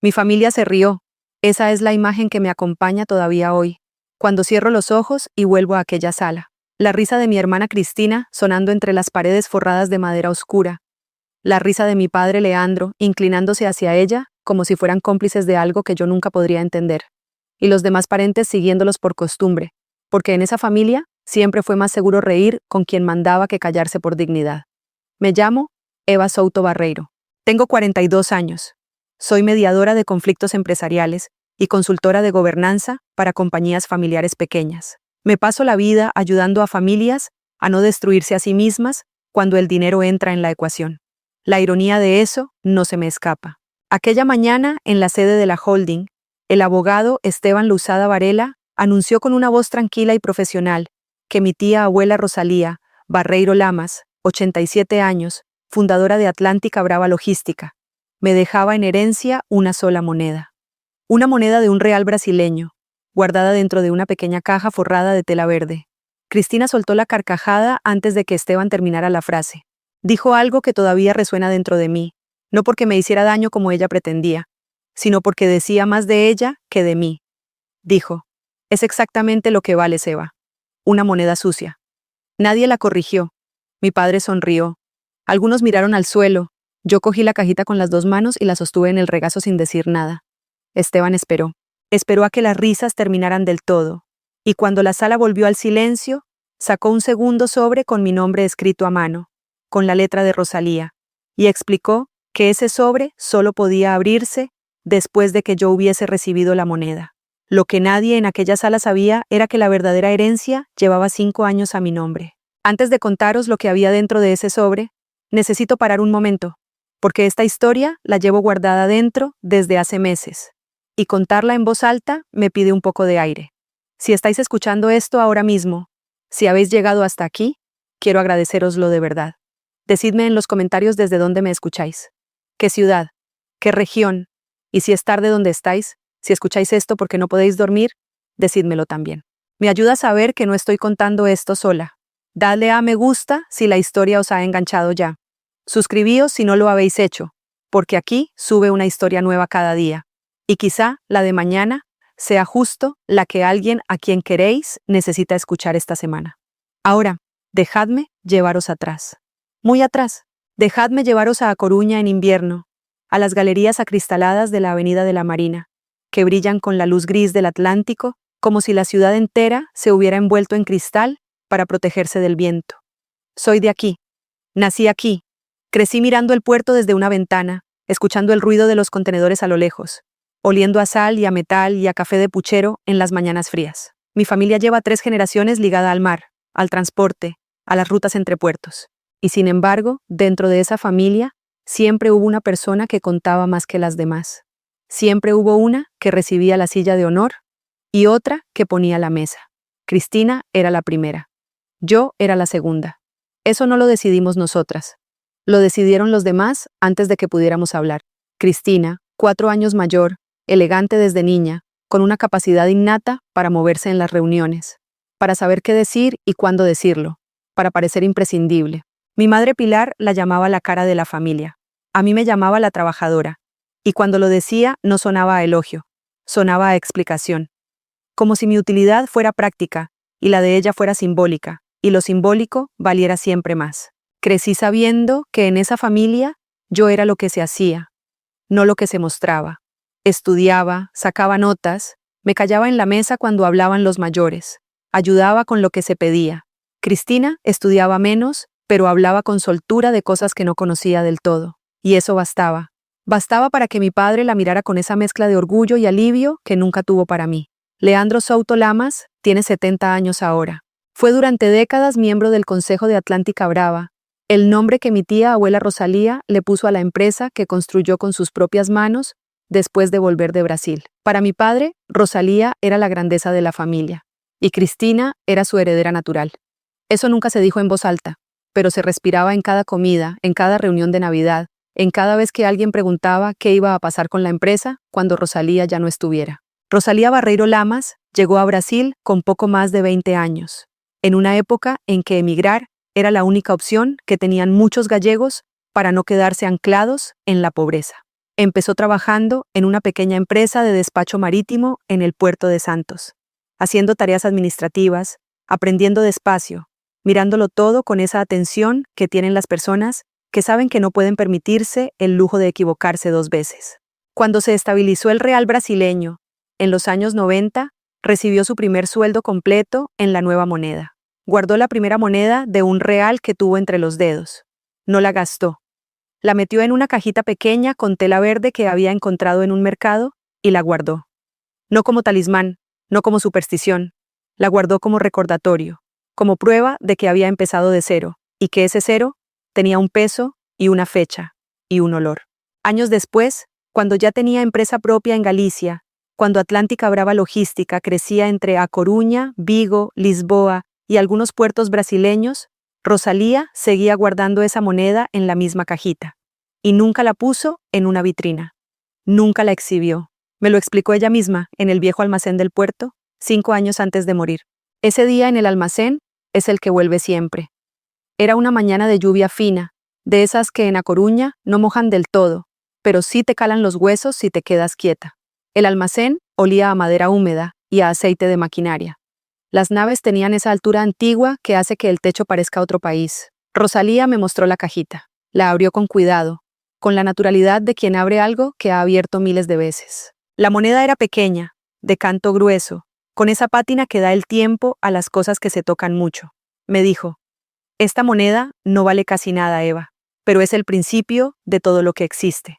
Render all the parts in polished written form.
Mi familia se rió. Esa es la imagen que me acompaña todavía hoy, cuando cierro los ojos y vuelvo a aquella sala. La risa de mi hermana Cristina sonando entre las paredes forradas de madera oscura. La risa de mi padre Leandro inclinándose hacia ella como si fueran cómplices de algo que yo nunca podría entender. Y los demás parientes siguiéndolos por costumbre, porque en esa familia siempre fue más seguro reír con quien mandaba que callarse por dignidad. Me llamo Eva Souto Barreiro. Tengo 42 años. Soy mediadora de conflictos empresariales y consultora de gobernanza para compañías familiares pequeñas. Me paso la vida ayudando a familias a no destruirse a sí mismas cuando el dinero entra en la ecuación. La ironía de eso no se me escapa. Aquella mañana, en la sede de la holding, el abogado Esteban Luzada Varela anunció con una voz tranquila y profesional que mi tía abuela Rosalía Barreiro Lamas, 87 años, fundadora de Atlántica Brava Logística, me dejaba en herencia una sola moneda. Una moneda de un real brasileño, guardada dentro de una pequeña caja forrada de tela verde. Cristina soltó la carcajada antes de que Esteban terminara la frase. Dijo algo que todavía resuena dentro de mí, no porque me hiciera daño como ella pretendía, sino porque decía más de ella que de mí. Dijo, es exactamente lo que vale, Eva. Una moneda sucia. Nadie la corrigió. Mi padre sonrió. Algunos miraron al suelo. Yo cogí la cajita con las dos manos y la sostuve en el regazo sin decir nada. Esteban esperó. Esperó a que las risas terminaran del todo. Y cuando la sala volvió al silencio, sacó un segundo sobre con mi nombre escrito a mano, con la letra de Rosalía, y explicó que ese sobre solo podía abrirse después de que yo hubiese recibido la moneda. Lo que nadie en aquella sala sabía era que la verdadera herencia llevaba 5 años a mi nombre. Antes de contaros lo que había dentro de ese sobre, necesito parar un momento, porque esta historia la llevo guardada dentro desde hace meses, y contarla en voz alta me pide un poco de aire. Si estáis escuchando esto ahora mismo, si habéis llegado hasta aquí, quiero agradeceroslo de verdad. Decidme en los comentarios desde dónde me escucháis. ¿Qué ciudad? ¿Qué región? Y si es tarde donde estáis, si escucháis esto porque no podéis dormir, decídmelo también. Me ayuda a saber que no estoy contando esto sola. Dadle a me gusta si la historia os ha enganchado ya. Suscribíos si no lo habéis hecho, porque aquí sube una historia nueva cada día. Y quizá la de mañana sea justo la que alguien a quien queréis necesita escuchar esta semana. Ahora, dejadme llevaros atrás. Muy atrás. Dejadme llevaros a Coruña en invierno, a las galerías acristaladas de la Avenida de la Marina, que brillan con la luz gris del Atlántico, como si la ciudad entera se hubiera envuelto en cristal para protegerse del viento. Soy de aquí. Nací aquí. Crecí mirando el puerto desde una ventana, escuchando el ruido de los contenedores a lo lejos, oliendo a sal y a metal y a café de puchero en las mañanas frías. Mi familia lleva 3 generaciones ligada al mar, al transporte, a las rutas entre puertos. Y sin embargo, dentro de esa familia, siempre hubo una persona que contaba más que las demás. Siempre hubo una que recibía la silla de honor y otra que ponía la mesa. Cristina era la primera. Yo era la segunda. Eso no lo decidimos nosotras. Lo decidieron los demás antes de que pudiéramos hablar. Cristina, 4 años mayor, elegante desde niña, con una capacidad innata para moverse en las reuniones, para saber qué decir y cuándo decirlo, para parecer imprescindible. Mi madre Pilar la llamaba la cara de la familia. A mí me llamaba la trabajadora. Y cuando lo decía no sonaba a elogio, sonaba a explicación. Como si mi utilidad fuera práctica y la de ella fuera simbólica, y lo simbólico valiera siempre más. Crecí sabiendo que en esa familia yo era lo que se hacía, no lo que se mostraba. Estudiaba, sacaba notas, me callaba en la mesa cuando hablaban los mayores, ayudaba con lo que se pedía. Cristina estudiaba menos, pero hablaba con soltura de cosas que no conocía del todo. Y eso bastaba. Bastaba para que mi padre la mirara con esa mezcla de orgullo y alivio que nunca tuvo para mí. Leandro Souto Lamas tiene 70 años ahora. Fue durante décadas miembro del Consejo de Atlántica Brava, el nombre que mi tía abuela Rosalía le puso a la empresa que construyó con sus propias manos después de volver de Brasil. Para mi padre, Rosalía era la grandeza de la familia, y Cristina era su heredera natural. Eso nunca se dijo en voz alta, pero se respiraba en cada comida, en cada reunión de Navidad, en cada vez que alguien preguntaba qué iba a pasar con la empresa cuando Rosalía ya no estuviera. Rosalía Barreiro Lamas llegó a Brasil con poco más de 20 años, en una época en que emigrar era la única opción que tenían muchos gallegos para no quedarse anclados en la pobreza. Empezó trabajando en una pequeña empresa de despacho marítimo en el puerto de Santos, haciendo tareas administrativas, aprendiendo despacio, mirándolo todo con esa atención que tienen las personas que saben que no pueden permitirse el lujo de equivocarse 2 veces. Cuando se estabilizó el real brasileño, en los años 90, recibió su primer sueldo completo en la nueva moneda. Guardó la primera moneda de un real que tuvo entre los dedos. No la gastó. La metió en una cajita pequeña con tela verde que había encontrado en un mercado y la guardó. No como talismán, no como superstición. La guardó como recordatorio, como prueba de que había empezado de cero, y que ese cero tenía un peso y una fecha y un olor. Años después, cuando ya tenía empresa propia en Galicia, cuando Atlántica Brava Logística crecía entre A Coruña, Vigo, Lisboa y algunos puertos brasileños, Rosalía seguía guardando esa moneda en la misma cajita. Y nunca la puso en una vitrina. Nunca la exhibió. Me lo explicó ella misma en el viejo almacén del puerto, 5 años antes de morir. Ese día en el almacén es el que vuelve siempre. Era una mañana de lluvia fina, de esas que en A Coruña no mojan del todo, pero sí te calan los huesos si te quedas quieta. El almacén olía a madera húmeda y a aceite de maquinaria. Las naves tenían esa altura antigua que hace que el techo parezca otro país. Rosalía me mostró la cajita. La abrió con cuidado, con la naturalidad de quien abre algo que ha abierto miles de veces. La moneda era pequeña, de canto grueso, con esa pátina que da el tiempo a las cosas que se tocan mucho. Me dijo, esta moneda no vale casi nada, Eva, pero es el principio de todo lo que existe.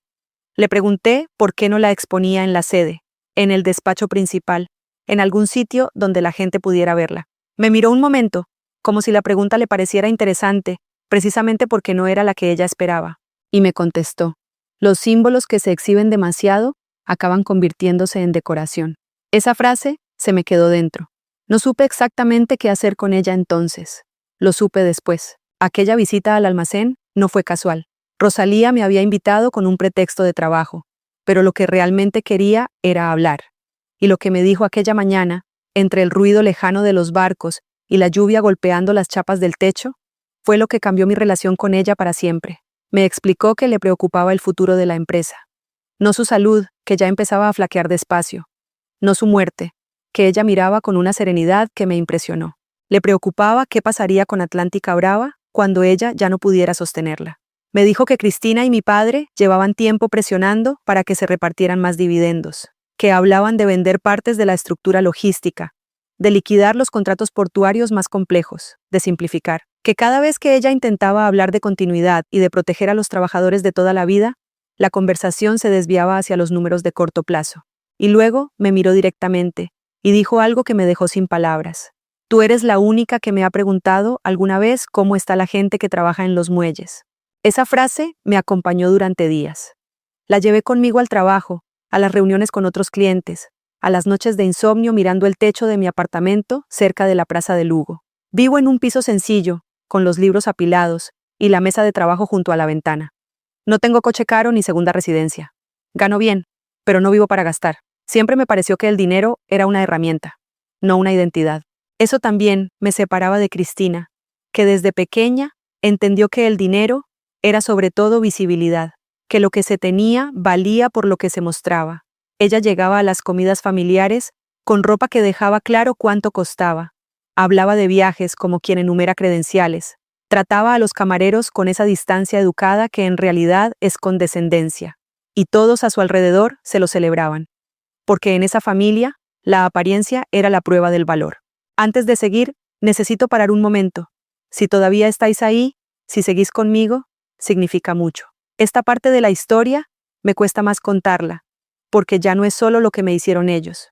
Le pregunté por qué no la exponía en la sede, en el despacho principal, en algún sitio donde la gente pudiera verla. Me miró un momento, como si la pregunta le pareciera interesante, precisamente porque no era la que ella esperaba, y me contestó, los símbolos que se exhiben demasiado acaban convirtiéndose en decoración. Esa frase se me quedó dentro. No supe exactamente qué hacer con ella entonces. Lo supe después. Aquella visita al almacén no fue casual. Rosalía me había invitado con un pretexto de trabajo, pero lo que realmente quería era hablar. Y lo que me dijo aquella mañana, entre el ruido lejano de los barcos y la lluvia golpeando las chapas del techo, fue lo que cambió mi relación con ella para siempre. Me explicó que le preocupaba el futuro de la empresa. No su salud, que ya empezaba a flaquear despacio. No su muerte, que ella miraba con una serenidad que me impresionó. Le preocupaba qué pasaría con Atlántica Brava cuando ella ya no pudiera sostenerla. Me dijo que Cristina y mi padre llevaban tiempo presionando para que se repartieran más dividendos, que hablaban de vender partes de la estructura logística, de liquidar los contratos portuarios más complejos, de simplificar, que cada vez que ella intentaba hablar de continuidad y de proteger a los trabajadores de toda la vida, la conversación se desviaba hacia los números de corto plazo. Y luego me miró directamente y dijo algo que me dejó sin palabras. Tú eres la única que me ha preguntado alguna vez cómo está la gente que trabaja en los muelles. Esa frase me acompañó durante días. La llevé conmigo al trabajo, a las reuniones con otros clientes, a las noches de insomnio mirando el techo de mi apartamento cerca de la Plaza de Lugo. Vivo en un piso sencillo, con los libros apilados y la mesa de trabajo junto a la ventana. No tengo coche caro ni segunda residencia. Gano bien, pero no vivo para gastar. Siempre me pareció que el dinero era una herramienta, no una identidad. Eso también me separaba de Cristina, que desde pequeña entendió que el dinero era sobre todo visibilidad, que lo que se tenía valía por lo que se mostraba. Ella llegaba a las comidas familiares con ropa que dejaba claro cuánto costaba. Hablaba de viajes como quien enumera credenciales. Trataba a los camareros con esa distancia educada que en realidad es condescendencia. Y todos a su alrededor se lo celebraban. Porque en esa familia, la apariencia era la prueba del valor. Antes de seguir, necesito parar un momento. Si todavía estáis ahí, si seguís conmigo, significa mucho. Esta parte de la historia me cuesta más contarla, porque ya no es solo lo que me hicieron ellos.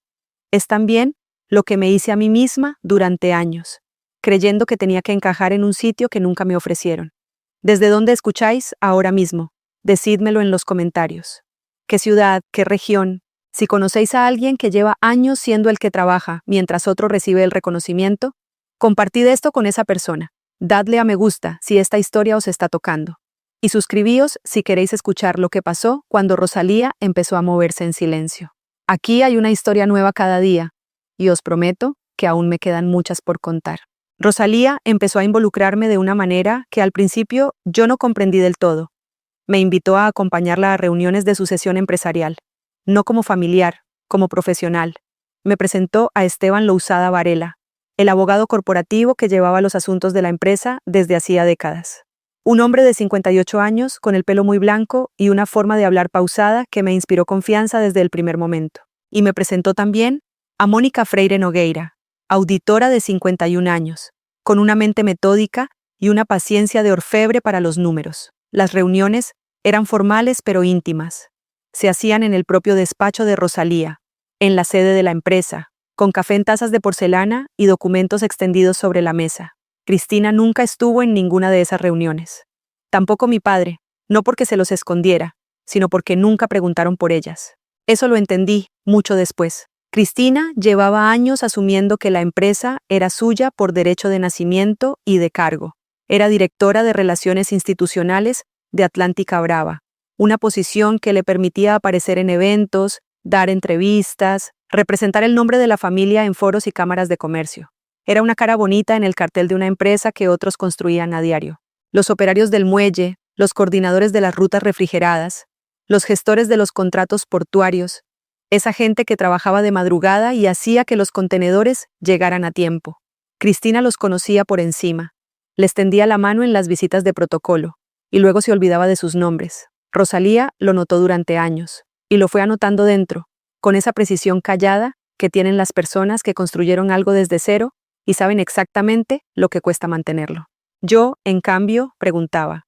Es también lo que me hice a mí misma durante años, creyendo que tenía que encajar en un sitio que nunca me ofrecieron. ¿Desde dónde escucháis ahora mismo? Decídmelo en los comentarios. ¿Qué ciudad? ¿Qué región? Si conocéis a alguien que lleva años siendo el que trabaja mientras otro recibe el reconocimiento, compartid esto con esa persona. Dadle a me gusta si esta historia os está tocando. Y suscribíos si queréis escuchar lo que pasó cuando Rosalía empezó a moverse en silencio. Aquí hay una historia nueva cada día, y os prometo que aún me quedan muchas por contar. Rosalía empezó a involucrarme de una manera que al principio yo no comprendí del todo. Me invitó a acompañarla a reuniones de sucesión empresarial, no como familiar, como profesional. Me presentó a Esteban Lousada Varela, el abogado corporativo que llevaba los asuntos de la empresa desde hacía décadas. Un hombre de 58 años, con el pelo muy blanco y una forma de hablar pausada que me inspiró confianza desde el primer momento. Y me presentó también a Mónica Freire Nogueira, auditora de 51 años, con una mente metódica y una paciencia de orfebre para los números. Las reuniones eran formales pero íntimas. Se hacían en el propio despacho de Rosalía, en la sede de la empresa, con café en tazas de porcelana y documentos extendidos sobre la mesa. Cristina nunca estuvo en ninguna de esas reuniones. Tampoco mi padre, no porque se los escondiera, sino porque nunca preguntaron por ellas. Eso lo entendí mucho después. Cristina llevaba años asumiendo que la empresa era suya por derecho de nacimiento y de cargo. Era directora de Relaciones Institucionales de Atlántica Brava, una posición que le permitía aparecer en eventos, dar entrevistas, representar el nombre de la familia en foros y cámaras de comercio. Era una cara bonita en el cartel de una empresa que otros construían a diario. Los operarios del muelle, los coordinadores de las rutas refrigeradas, los gestores de los contratos portuarios, esa gente que trabajaba de madrugada y hacía que los contenedores llegaran a tiempo. Cristina los conocía por encima. Les tendía la mano en las visitas de protocolo, y luego se olvidaba de sus nombres. Rosalía lo notó durante años, y lo fue anotando dentro, con esa precisión callada que tienen las personas que construyeron algo desde cero y saben exactamente lo que cuesta mantenerlo. Yo, en cambio, preguntaba.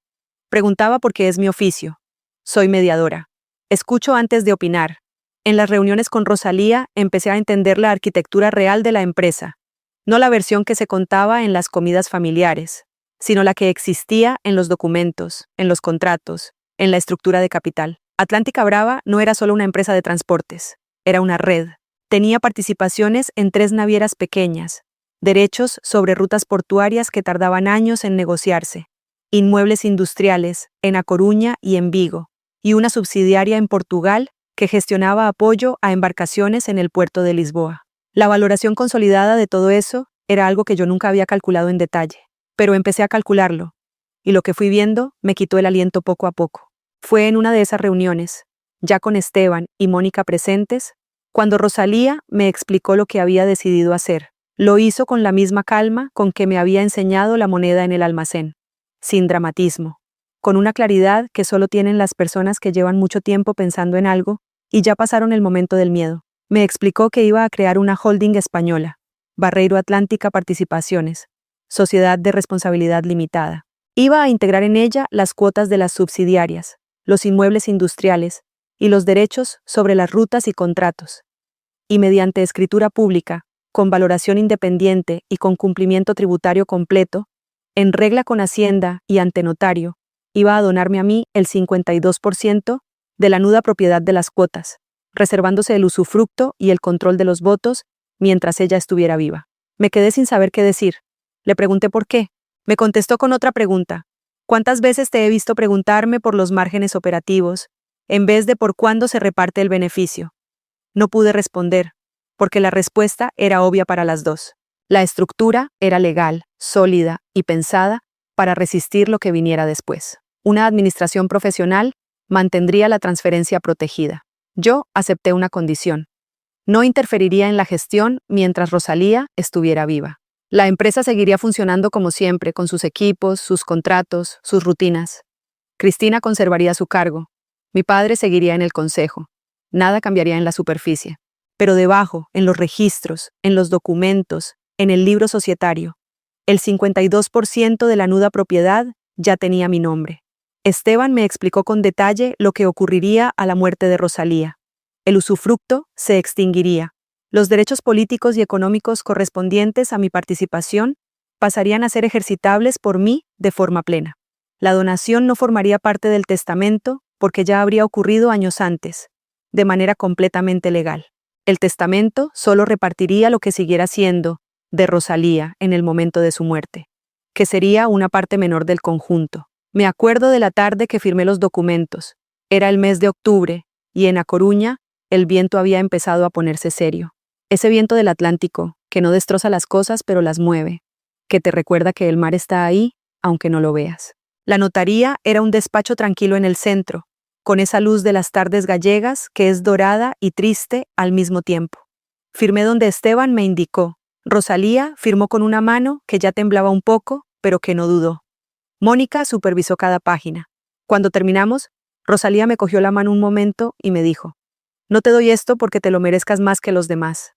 Preguntaba porque es mi oficio. Soy mediadora. Escucho antes de opinar. En las reuniones con Rosalía empecé a entender la arquitectura real de la empresa, no la versión que se contaba en las comidas familiares, sino la que existía en los documentos, en los contratos, en la estructura de capital. Atlántica Brava no era solo una empresa de transportes, era una red. Tenía participaciones en 3 navieras pequeñas, derechos sobre rutas portuarias que tardaban años en negociarse, inmuebles industriales en A Coruña y en Vigo, y una subsidiaria en Portugal que gestionaba apoyo a embarcaciones en el puerto de Lisboa. La valoración consolidada de todo eso era algo que yo nunca había calculado en detalle, pero empecé a calcularlo, y lo que fui viendo me quitó el aliento poco a poco. Fue en una de esas reuniones, ya con Esteban y Mónica presentes, cuando Rosalía me explicó lo que había decidido hacer. Lo hizo con la misma calma con que me había enseñado la moneda en el almacén, sin dramatismo, con una claridad que solo tienen las personas que llevan mucho tiempo pensando en algo y ya pasaron el momento del miedo. Me explicó que iba a crear una holding española, Barreiro Atlántica Participaciones, Sociedad de Responsabilidad Limitada. Iba a integrar en ella las cuotas de las subsidiarias, los inmuebles industriales y los derechos sobre las rutas y contratos. Y mediante escritura pública, con valoración independiente y con cumplimiento tributario completo, en regla con Hacienda y ante notario, iba a donarme a mí el 52% de la nuda propiedad de las cuotas, reservándose el usufructo y el control de los votos mientras ella estuviera viva. Me quedé sin saber qué decir. Le pregunté por qué. Me contestó con otra pregunta. ¿Cuántas veces te he visto preguntarme por los márgenes operativos, en vez de por cuándo se reparte el beneficio? No pude responder, porque la respuesta era obvia para las dos. La estructura era legal, sólida y pensada para resistir lo que viniera después. Una administración profesional mantendría la transferencia protegida. Yo acepté una condición. No interferiría en la gestión mientras Rosalía estuviera viva. La empresa seguiría funcionando como siempre, con sus equipos, sus contratos, sus rutinas. Cristina conservaría su cargo. Mi padre seguiría en el consejo. Nada cambiaría en la superficie. Pero debajo, en los registros, en los documentos, en el libro societario, el 52% de la nuda propiedad ya tenía mi nombre. Esteban me explicó con detalle lo que ocurriría a la muerte de Rosalía. El usufructo se extinguiría. Los derechos políticos y económicos correspondientes a mi participación pasarían a ser ejercitables por mí de forma plena. La donación no formaría parte del testamento porque ya habría ocurrido años antes, de manera completamente legal. El testamento solo repartiría lo que siguiera siendo de Rosalía en el momento de su muerte, que sería una parte menor del conjunto. Me acuerdo de la tarde que firmé los documentos. Era el mes de octubre, y en A Coruña el viento había empezado a ponerse serio. Ese viento del Atlántico, que no destroza las cosas pero las mueve, que te recuerda que el mar está ahí, aunque no lo veas. La notaría era un despacho tranquilo en el centro, con esa luz de las tardes gallegas que es dorada y triste al mismo tiempo. Firmé donde Esteban me indicó. Rosalía firmó con una mano que ya temblaba un poco, pero que no dudó. Mónica supervisó cada página. Cuando terminamos, Rosalía me cogió la mano un momento y me dijo: «No te doy esto porque te lo merezcas más que los demás.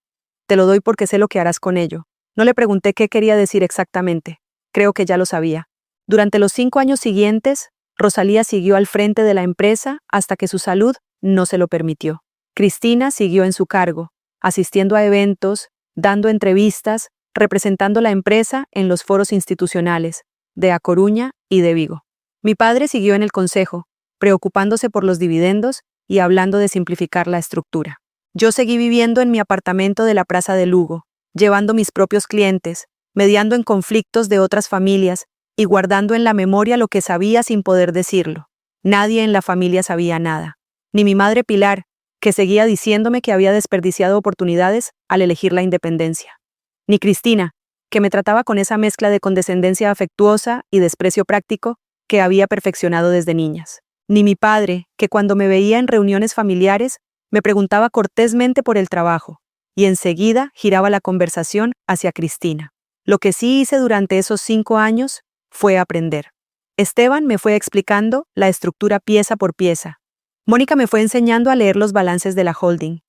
Te lo doy porque sé lo que harás con ello». No le pregunté qué quería decir exactamente. Creo que ya lo sabía. Durante los 5 años siguientes, Rosalía siguió al frente de la empresa hasta que su salud no se lo permitió. Cristina siguió en su cargo, asistiendo a eventos, dando entrevistas, representando la empresa en los foros institucionales de A Coruña y de Vigo. Mi padre siguió en el consejo, preocupándose por los dividendos y hablando de simplificar la estructura. Yo seguí viviendo en mi apartamento de la Plaza de Lugo, llevando mis propios clientes, mediando en conflictos de otras familias y guardando en la memoria lo que sabía sin poder decirlo. Nadie en la familia sabía nada, ni mi madre Pilar, que seguía diciéndome que había desperdiciado oportunidades al elegir la independencia, ni Cristina, que me trataba con esa mezcla de condescendencia afectuosa y desprecio práctico que había perfeccionado desde niñas, ni mi padre, que cuando me veía en reuniones familiares me preguntaba cortésmente por el trabajo, y enseguida giraba la conversación hacia Cristina. Lo que sí hice durante esos 5 años fue aprender. Esteban me fue explicando la estructura pieza por pieza. Mónica me fue enseñando a leer los balances de la holding.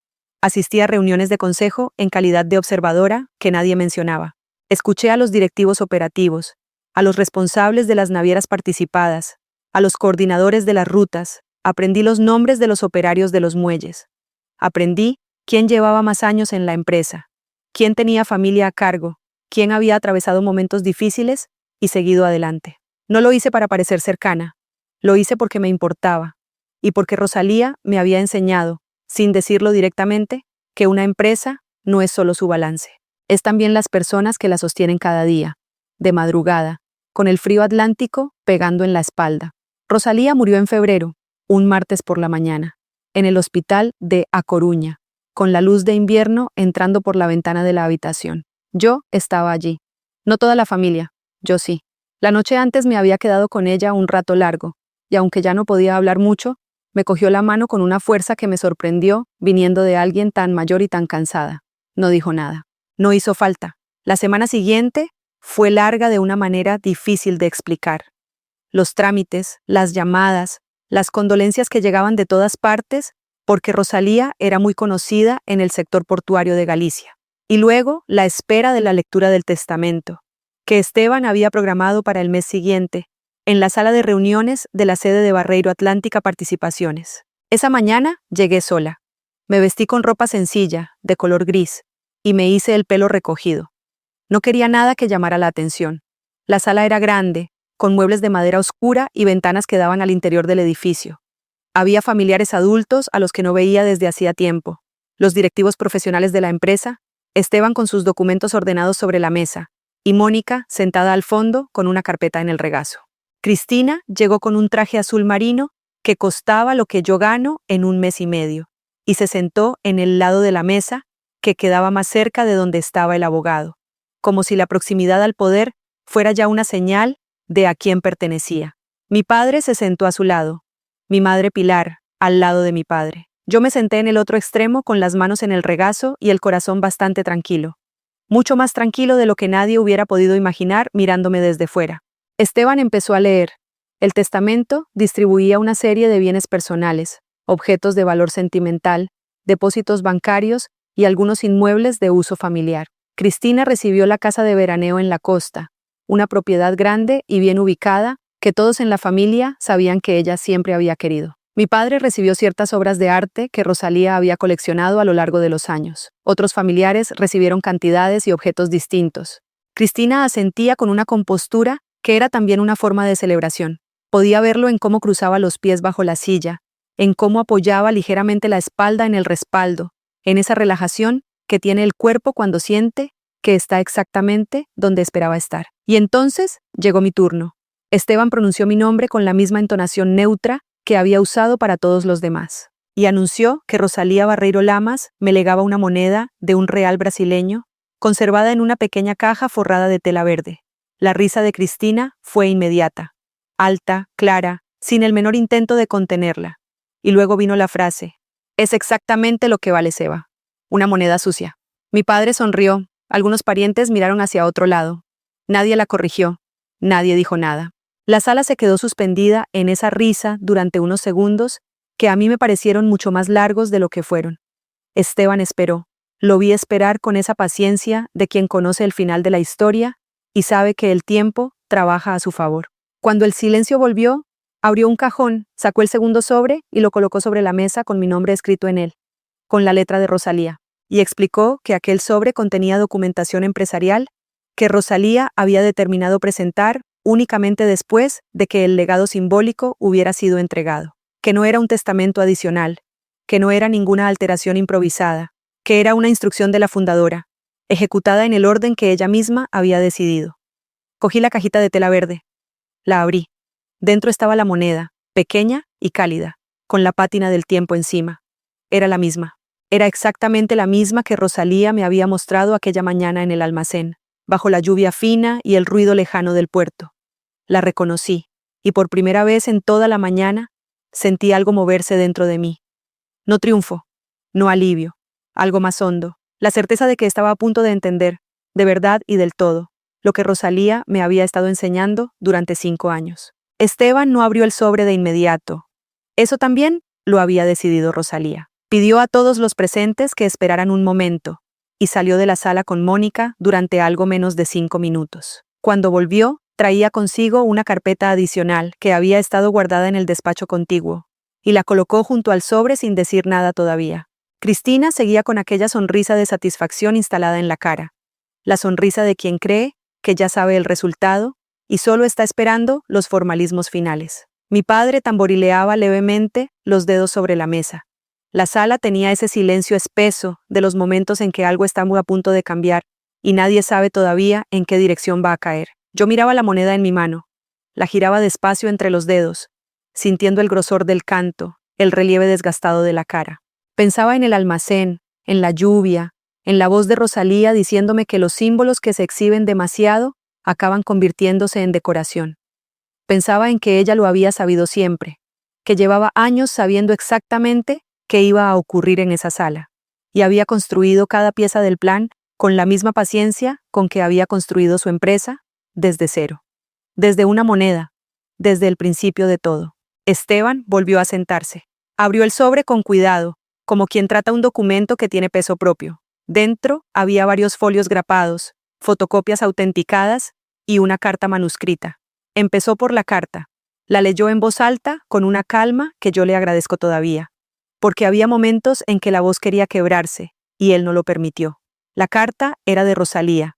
Asistí a reuniones de consejo en calidad de observadora que nadie mencionaba. Escuché a los directivos operativos, a los responsables de las navieras participadas, a los coordinadores de las rutas. Aprendí los nombres de los operarios de los muelles. Aprendí quién llevaba más años en la empresa, quién tenía familia a cargo, quién había atravesado momentos difíciles y seguido adelante. No lo hice para parecer cercana, lo hice porque me importaba, y porque Rosalía me había enseñado, sin decirlo directamente, que una empresa no es solo su balance. Es también las personas que la sostienen cada día, de madrugada, con el frío atlántico pegando en la espalda. Rosalía murió en febrero, un martes por la mañana, en el hospital de A Coruña, con la luz de invierno entrando por la ventana de la habitación. Yo estaba allí. No toda la familia, yo sí. La noche antes me había quedado con ella un rato largo, y aunque ya no podía hablar mucho, me cogió la mano con una fuerza que me sorprendió viniendo de alguien tan mayor y tan cansada. No dijo nada. No hizo falta. La semana siguiente fue larga de una manera difícil de explicar. Los trámites, las llamadas, las condolencias que llegaban de todas partes, porque Rosalía era muy conocida en el sector portuario de Galicia. Y luego la espera de la lectura del testamento, que Esteban había programado para el mes siguiente, en la sala de reuniones de la sede de Barreiro Atlántica Participaciones. Esa mañana llegué sola. Me vestí con ropa sencilla, de color gris, y me hice el pelo recogido. No quería nada que llamara la atención. La sala era grande, con muebles de madera oscura y ventanas que daban al interior del edificio. Había familiares adultos a los que no veía desde hacía tiempo, los directivos profesionales de la empresa, Esteban con sus documentos ordenados sobre la mesa, y Mónica sentada al fondo con una carpeta en el regazo. Cristina llegó con un traje azul marino que costaba lo que yo gano en un mes y medio, y se sentó en el lado de la mesa que quedaba más cerca de donde estaba el abogado, como si la proximidad al poder fuera ya una señal de a quién pertenecía. Mi padre se sentó a su lado, mi madre Pilar al lado de mi padre. Yo me senté en el otro extremo con las manos en el regazo y el corazón bastante tranquilo. Mucho más tranquilo de lo que nadie hubiera podido imaginar mirándome desde fuera. Esteban empezó a leer. El testamento distribuía una serie de bienes personales, objetos de valor sentimental, depósitos bancarios y algunos inmuebles de uso familiar. Cristina recibió la casa de veraneo en la costa, una propiedad grande y bien ubicada que todos en la familia sabían que ella siempre había querido. Mi padre recibió ciertas obras de arte que Rosalía había coleccionado a lo largo de los años. Otros familiares recibieron cantidades y objetos distintos. Cristina asentía con una compostura que era también una forma de celebración. Podía verlo en cómo cruzaba los pies bajo la silla, en cómo apoyaba ligeramente la espalda en el respaldo, en esa relajación que tiene el cuerpo cuando siente que está exactamente donde esperaba estar. Y entonces llegó mi turno. Esteban pronunció mi nombre con la misma entonación neutra que había usado para todos los demás, y anunció que Rosalía Barreiro Lamas me legaba una moneda de £1 brasileño, conservada en una pequeña caja forrada de tela verde. La risa de Cristina fue inmediata. alta, clara, sin el menor intento de contenerla. Y luego vino la frase: «Es exactamente lo que vale Seba. Una moneda sucia». Mi padre sonrió. Algunos parientes miraron hacia otro lado. Nadie la corrigió. Nadie dijo nada. La sala se quedó suspendida en esa risa durante unos segundos que a mí me parecieron mucho más largos de lo que fueron. Esteban esperó. Lo vi esperar con esa paciencia de quien conoce el final de la historia y sabe que el tiempo trabaja a su favor. Cuando el silencio volvió, abrió un cajón, sacó el segundo sobre y lo colocó sobre la mesa con mi nombre escrito en él, con la letra de Rosalía, y explicó que aquel sobre contenía documentación empresarial que Rosalía había determinado presentar únicamente después de que el legado simbólico hubiera sido entregado, que no era un testamento adicional, que no era ninguna alteración improvisada, que era una instrucción de la fundadora, ejecutada en el orden que ella misma había decidido. Cogí la cajita de tela verde. La abrí. Dentro estaba la moneda, pequeña y cálida, con la pátina del tiempo encima. Era la misma. Era exactamente la misma que Rosalía me había mostrado aquella mañana en el almacén, bajo la lluvia fina y el ruido lejano del puerto. La reconocí, y por primera vez en toda la mañana sentí algo moverse dentro de mí. No triunfo, no alivio, algo más hondo, la certeza de que estaba a punto de entender, de verdad y del todo, lo que Rosalía me había estado enseñando durante 5 años. Esteban no abrió el sobre de inmediato. Eso también lo había decidido Rosalía. Pidió a todos los presentes que esperaran un momento, y salió de la sala con Mónica durante algo menos de 5 minutos. Cuando volvió, traía consigo una carpeta adicional que había estado guardada en el despacho contiguo, y la colocó junto al sobre sin decir nada todavía. Cristina seguía con aquella sonrisa de satisfacción instalada en la cara, la sonrisa de quien cree que ya sabe el resultado y solo está esperando los formalismos finales. Mi padre tamborileaba levemente los dedos sobre la mesa. La sala tenía ese silencio espeso de los momentos en que algo está muy a punto de cambiar y nadie sabe todavía en qué dirección va a caer. Yo miraba la moneda en mi mano, la giraba despacio entre los dedos, sintiendo el grosor del canto, el relieve desgastado de la cara. Pensaba en el almacén, en la lluvia, en la voz de Rosalía diciéndome que los símbolos que se exhiben demasiado acaban convirtiéndose en decoración. Pensaba en que ella lo había sabido siempre, que llevaba años sabiendo exactamente qué iba a ocurrir en esa sala, y había construido cada pieza del plan con la misma paciencia con que había construido su empresa, desde cero, desde una moneda, desde el principio de todo. Esteban volvió a sentarse. Abrió el sobre con cuidado, como quien trata un documento que tiene peso propio. Dentro había varios folios grapados, fotocopias autenticadas y una carta manuscrita. Empezó por la carta. La leyó en voz alta con una calma que yo le agradezco todavía, porque había momentos en que la voz quería quebrarse, y él no lo permitió. La carta era de Rosalía.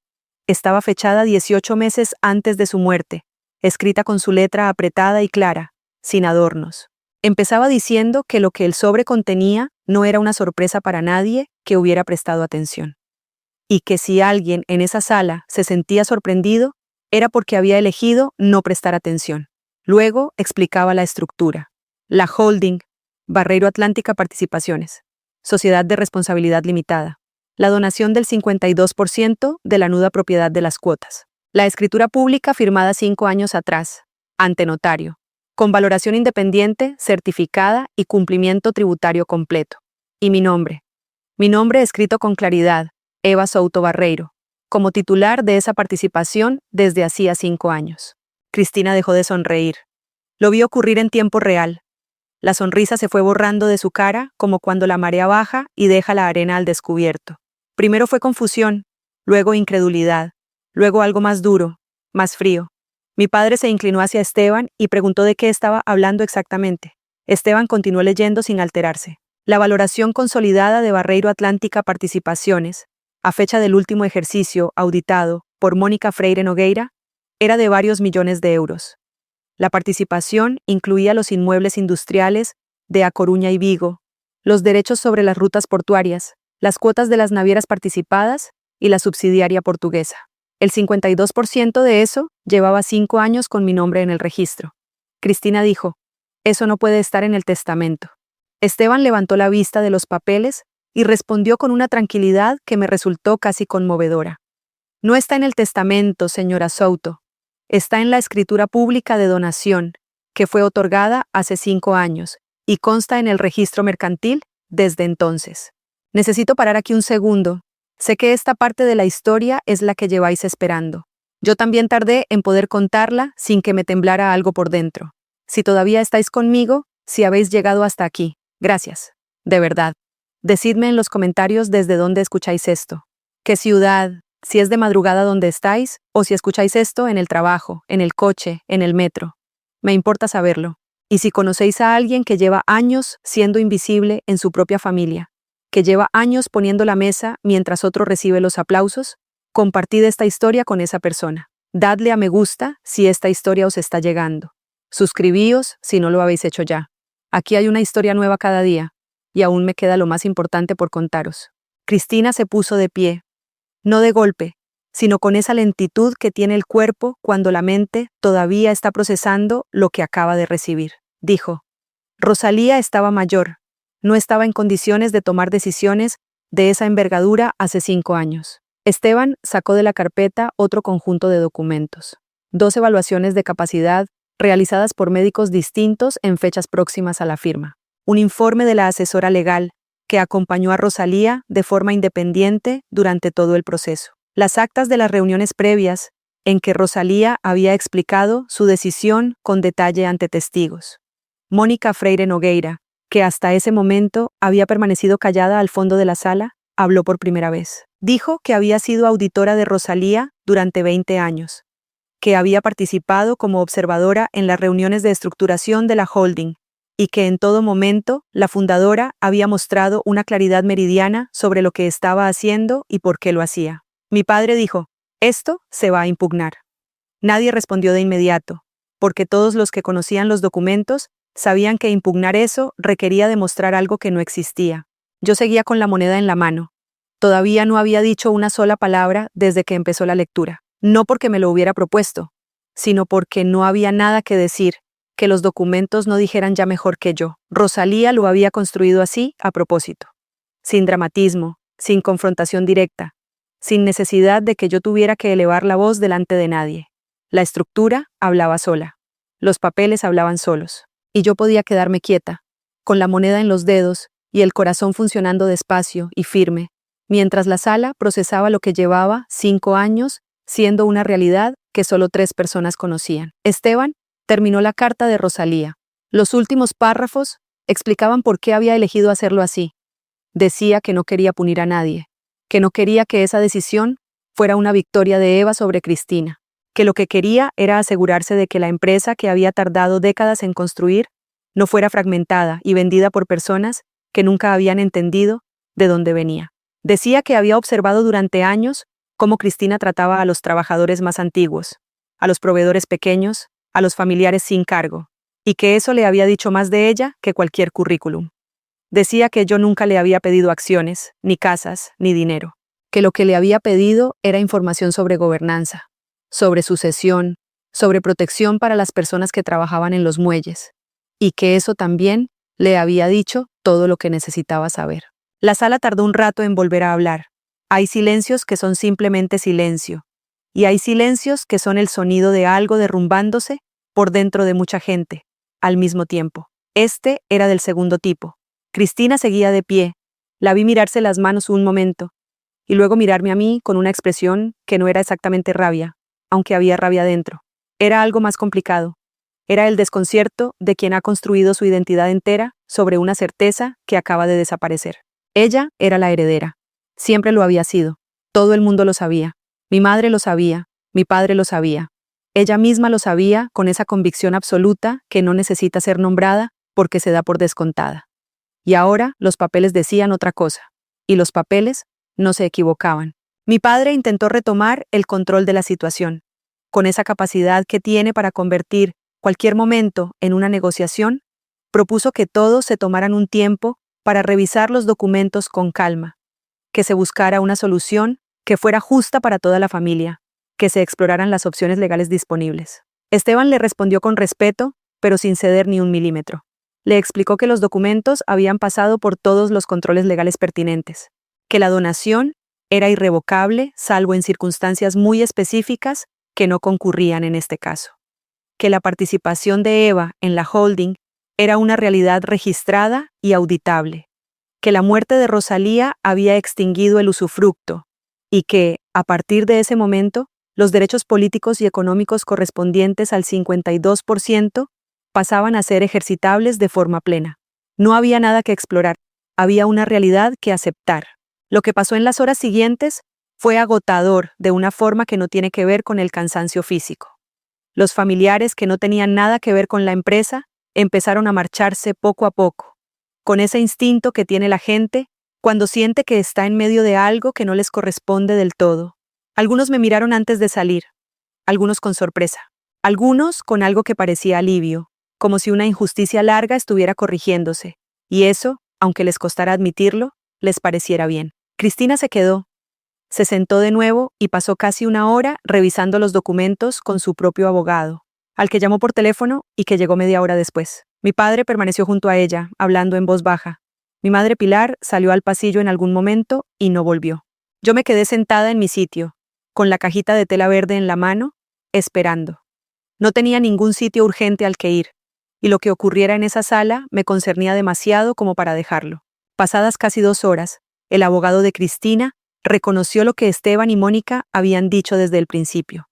Estaba fechada 18 meses antes de su muerte, escrita con su letra apretada y clara, sin adornos. Empezaba diciendo que lo que el sobre contenía no era una sorpresa para nadie que hubiera prestado atención. Y que si alguien en esa sala se sentía sorprendido, era porque había elegido no prestar atención. Luego explicaba la estructura. La holding, Barreiro Atlántica Participaciones, Sociedad de Responsabilidad Limitada. La donación del 52% de la nuda propiedad de las cuotas. La escritura pública firmada 5 años atrás, ante notario, con valoración independiente, certificada y cumplimiento tributario completo. Y mi nombre. Mi nombre escrito con claridad, Eva Souto Barreiro, como titular de esa participación desde hacía 5 años. Cristina dejó de sonreír. Lo vi ocurrir en tiempo real. La sonrisa se fue borrando de su cara como cuando la marea baja y deja la arena al descubierto. Primero fue confusión, luego incredulidad, luego algo más duro, más frío. Mi padre se inclinó hacia Esteban y preguntó de qué estaba hablando exactamente. Esteban continuó leyendo sin alterarse. La valoración consolidada de Barreiro Atlántica Participaciones, a fecha del último ejercicio auditado por Mónica Freire Nogueira, era de varios millones de euros. La participación incluía los inmuebles industriales de A Coruña y Vigo, los derechos sobre las rutas portuarias, las cuotas de las navieras participadas y la subsidiaria portuguesa. El 52% de eso llevaba 5 años con mi nombre en el registro. Cristina dijo: «Eso no puede estar en el testamento». Esteban levantó la vista de los papeles y respondió con una tranquilidad que me resultó casi conmovedora. «No está en el testamento, señora Souto. Está en la escritura pública de donación, que fue otorgada hace 5 años, y consta en el registro mercantil desde entonces. Necesito parar aquí un segundo. Sé que esta parte de la historia es la que lleváis esperando. Yo también tardé en poder contarla sin que me temblara algo por dentro. Si todavía estáis conmigo, si habéis llegado hasta aquí, gracias. De verdad. Decidme en los comentarios desde dónde escucháis esto. ¿Qué ciudad? Si es de madrugada donde estáis, o si escucháis esto en el trabajo, en el coche, en el metro. Me importa saberlo. Y si conocéis a alguien que lleva años siendo invisible en su propia familia, que lleva años poniendo la mesa mientras otro recibe los aplausos, compartid esta historia con esa persona. Dadle a me gusta si esta historia os está llegando. Suscribíos si no lo habéis hecho ya. Aquí hay una historia nueva cada día, y aún me queda lo más importante por contaros. Cristina se puso de pie, no de golpe, sino con esa lentitud que tiene el cuerpo cuando la mente todavía está procesando lo que acaba de recibir. Dijo, Rosalía estaba mayor, no estaba en condiciones de tomar decisiones de esa envergadura hace 5 años. Esteban sacó de la carpeta otro conjunto de documentos. 2 evaluaciones de capacidad realizadas por médicos distintos en fechas próximas a la firma. Un informe de la asesora legal que acompañó a Rosalía de forma independiente durante todo el proceso. Las actas de las reuniones previas en que Rosalía había explicado su decisión con detalle ante testigos. Mónica Freire Nogueira, que hasta ese momento había permanecido callada al fondo de la sala, habló por primera vez. Dijo que había sido auditora de Rosalía durante 20 años, que había participado como observadora en las reuniones de estructuración de la holding y que en todo momento la fundadora había mostrado una claridad meridiana sobre lo que estaba haciendo y por qué lo hacía. Mi padre dijo, esto se va a impugnar. Nadie respondió de inmediato, porque todos los que conocían los documentos sabían que impugnar eso requería demostrar algo que no existía. Yo seguía con la moneda en la mano. Todavía no había dicho una sola palabra desde que empezó la lectura. No porque me lo hubiera propuesto, sino porque no había nada que decir, que los documentos no dijeran ya mejor que yo. Rosalía lo había construido así a propósito. Sin dramatismo, sin confrontación directa, sin necesidad de que yo tuviera que elevar la voz delante de nadie. La estructura hablaba sola. Los papeles hablaban solos. Y yo podía quedarme quieta, con la moneda en los dedos y el corazón funcionando despacio y firme, mientras la sala procesaba lo que llevaba 5 años siendo una realidad que solo 3 personas conocían. Esteban terminó la carta de Rosalía. Los últimos párrafos explicaban por qué había elegido hacerlo así. Decía que no quería punir a nadie, que no quería que esa decisión fuera una victoria de Eva sobre Cristina, que lo que quería era asegurarse de que la empresa que había tardado décadas en construir no fuera fragmentada y vendida por personas que nunca habían entendido de dónde venía. Decía que había observado durante años cómo Cristina trataba a los trabajadores más antiguos, a los proveedores pequeños, a los familiares sin cargo, y que eso le había dicho más de ella que cualquier currículum. Decía que yo nunca le había pedido acciones, ni casas, ni dinero, que lo que le había pedido era información sobre gobernanza, sobre sucesión, sobre protección para las personas que trabajaban en los muelles, y que eso también le había dicho todo lo que necesitaba saber. La sala tardó un rato en volver a hablar. Hay silencios que son simplemente silencio, y hay silencios que son el sonido de algo derrumbándose por dentro de mucha gente, al mismo tiempo. Este era del segundo tipo. Cristina seguía de pie. La vi mirarse las manos un momento, y luego mirarme a mí con una expresión que no era exactamente rabia, aunque había rabia dentro. Era algo más complicado. Era el desconcierto de quien ha construido su identidad entera sobre una certeza que acaba de desaparecer. Ella era la heredera. Siempre lo había sido. Todo el mundo lo sabía. Mi madre lo sabía. Mi padre lo sabía. Ella misma lo sabía con esa convicción absoluta que no necesita ser nombrada porque se da por descontada. Y ahora los papeles decían otra cosa. Y los papeles no se equivocaban. Mi padre intentó retomar el control de la situación. Con esa capacidad que tiene para convertir cualquier momento en una negociación, propuso que todos se tomaran un tiempo para revisar los documentos con calma, que se buscara una solución que fuera justa para toda la familia, que se exploraran las opciones legales disponibles. Esteban le respondió con respeto, pero sin ceder ni un milímetro. Le explicó que los documentos habían pasado por todos los controles legales pertinentes, que la donación era irrevocable salvo en circunstancias muy específicas que no concurrían en este caso. Que la participación de Eva en la holding era una realidad registrada y auditable. Que la muerte de Rosalía había extinguido el usufructo y que, a partir de ese momento, los derechos políticos y económicos correspondientes al 52% pasaban a ser ejercitables de forma plena. No había nada que explorar, había una realidad que aceptar. Lo que pasó en las horas siguientes fue agotador de una forma que no tiene que ver con el cansancio físico. Los familiares que no tenían nada que ver con la empresa empezaron a marcharse poco a poco, con ese instinto que tiene la gente cuando siente que está en medio de algo que no les corresponde del todo. Algunos me miraron antes de salir, algunos con sorpresa, algunos con algo que parecía alivio, como si una injusticia larga estuviera corrigiéndose, y eso, aunque les costara admitirlo, les pareciera bien. Cristina se quedó. Se sentó de nuevo y pasó casi una hora revisando los documentos con su propio abogado, al que llamó por teléfono y que llegó media hora después. Mi padre permaneció junto a ella, hablando en voz baja. Mi madre Pilar salió al pasillo en algún momento y no volvió. Yo me quedé sentada en mi sitio, con la cajita de tela verde en la mano, esperando. No tenía ningún sitio urgente al que ir, y lo que ocurriera en esa sala me concernía demasiado como para dejarlo. Pasadas casi 2 horas, el abogado de Cristina reconoció lo que Esteban y Mónica habían dicho desde el principio.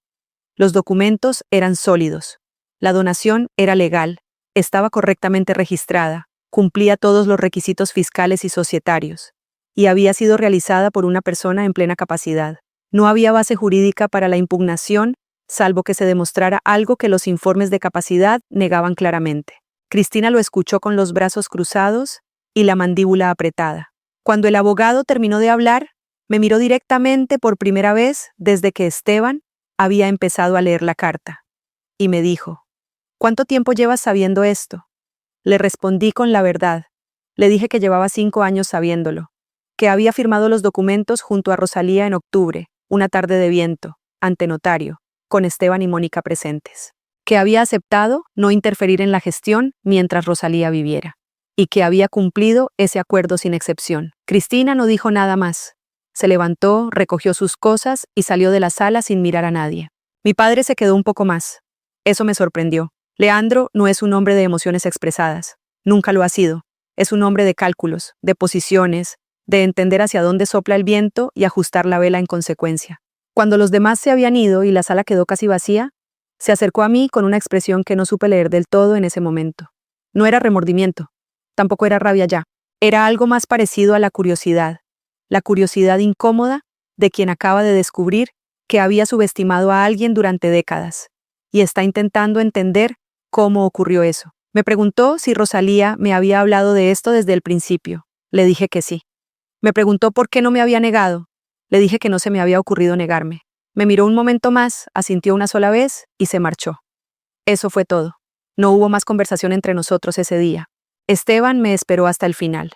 Los documentos eran sólidos. La donación era legal, estaba correctamente registrada, cumplía todos los requisitos fiscales y societarios, y había sido realizada por una persona en plena capacidad. No había base jurídica para la impugnación, salvo que se demostrara algo que los informes de capacidad negaban claramente. Cristina lo escuchó con los brazos cruzados y la mandíbula apretada. Cuando el abogado terminó de hablar, me miró directamente por primera vez desde que Esteban había empezado a leer la carta, y me dijo: «¿Cuánto tiempo llevas sabiendo esto?». Le respondí con la verdad. Le dije que llevaba 5 años sabiéndolo, que había firmado los documentos junto a Rosalía en octubre, una tarde de viento, ante notario, con Esteban y Mónica presentes, que había aceptado no interferir en la gestión mientras Rosalía viviera, y que había cumplido ese acuerdo sin excepción. Cristina no dijo nada más. Se levantó, recogió sus cosas y salió de la sala sin mirar a nadie. Mi padre se quedó un poco más. Eso me sorprendió. Leandro no es un hombre de emociones expresadas. Nunca lo ha sido. Es un hombre de cálculos, de posiciones, de entender hacia dónde sopla el viento y ajustar la vela en consecuencia. Cuando los demás se habían ido y la sala quedó casi vacía, se acercó a mí con una expresión que no supe leer del todo en ese momento. No era remordimiento, tampoco era rabia ya. Era algo más parecido a la curiosidad incómoda de quien acaba de descubrir que había subestimado a alguien durante décadas y está intentando entender cómo ocurrió eso. Me preguntó si Rosalía me había hablado de esto desde el principio. Le dije que sí. Me preguntó por qué no me había negado. Le dije que no se me había ocurrido negarme. Me miró un momento más, asintió una sola vez y se marchó. Eso fue todo. No hubo más conversación entre nosotros ese día. Esteban me esperó hasta el final.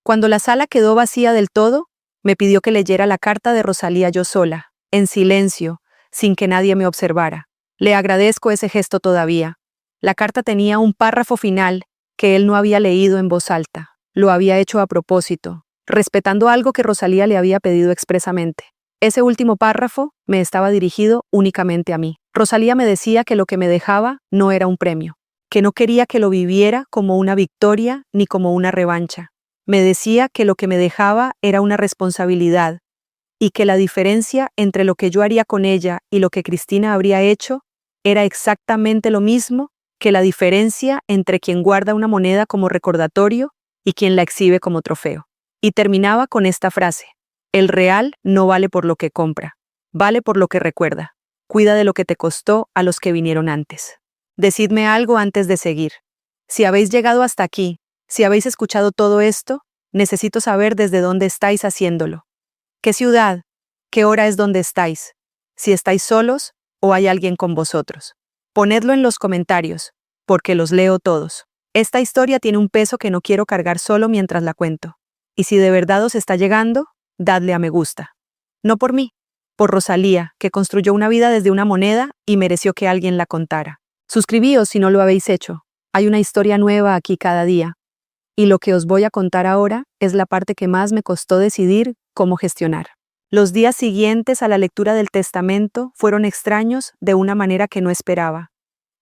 Cuando la sala quedó vacía del todo, me pidió que leyera la carta de Rosalía yo sola, en silencio, sin que nadie me observara. Le agradezco ese gesto todavía. La carta tenía un párrafo final que él no había leído en voz alta. Lo había hecho a propósito, respetando algo que Rosalía le había pedido expresamente. Ese último párrafo me estaba dirigido únicamente a mí. Rosalía me decía que lo que me dejaba no era un premio, que no quería que lo viviera como una victoria ni como una revancha. Me decía que lo que me dejaba era una responsabilidad y que la diferencia entre lo que yo haría con ella y lo que Cristina habría hecho era exactamente lo mismo que la diferencia entre quien guarda una moneda como recordatorio y quien la exhibe como trofeo. Y terminaba con esta frase: el real no vale por lo que compra, vale por lo que recuerda. Cuida de lo que te costó a los que vinieron antes. Decidme algo antes de seguir. Si habéis llegado hasta aquí, si habéis escuchado todo esto, necesito saber desde dónde estáis haciéndolo. ¿Qué ciudad? ¿Qué hora es donde estáis? Si estáis solos o hay alguien con vosotros. Ponedlo en los comentarios, porque los leo todos. Esta historia tiene un peso que no quiero cargar solo mientras la cuento. Y si de verdad os está llegando, dadle a me gusta. No por mí, por Rosalía, que construyó una vida desde una moneda y mereció que alguien la contara. Suscribíos si no lo habéis hecho. Hay una historia nueva aquí cada día. Y lo que os voy a contar ahora es la parte que más me costó decidir cómo gestionar. Los días siguientes a la lectura del testamento fueron extraños de una manera que no esperaba.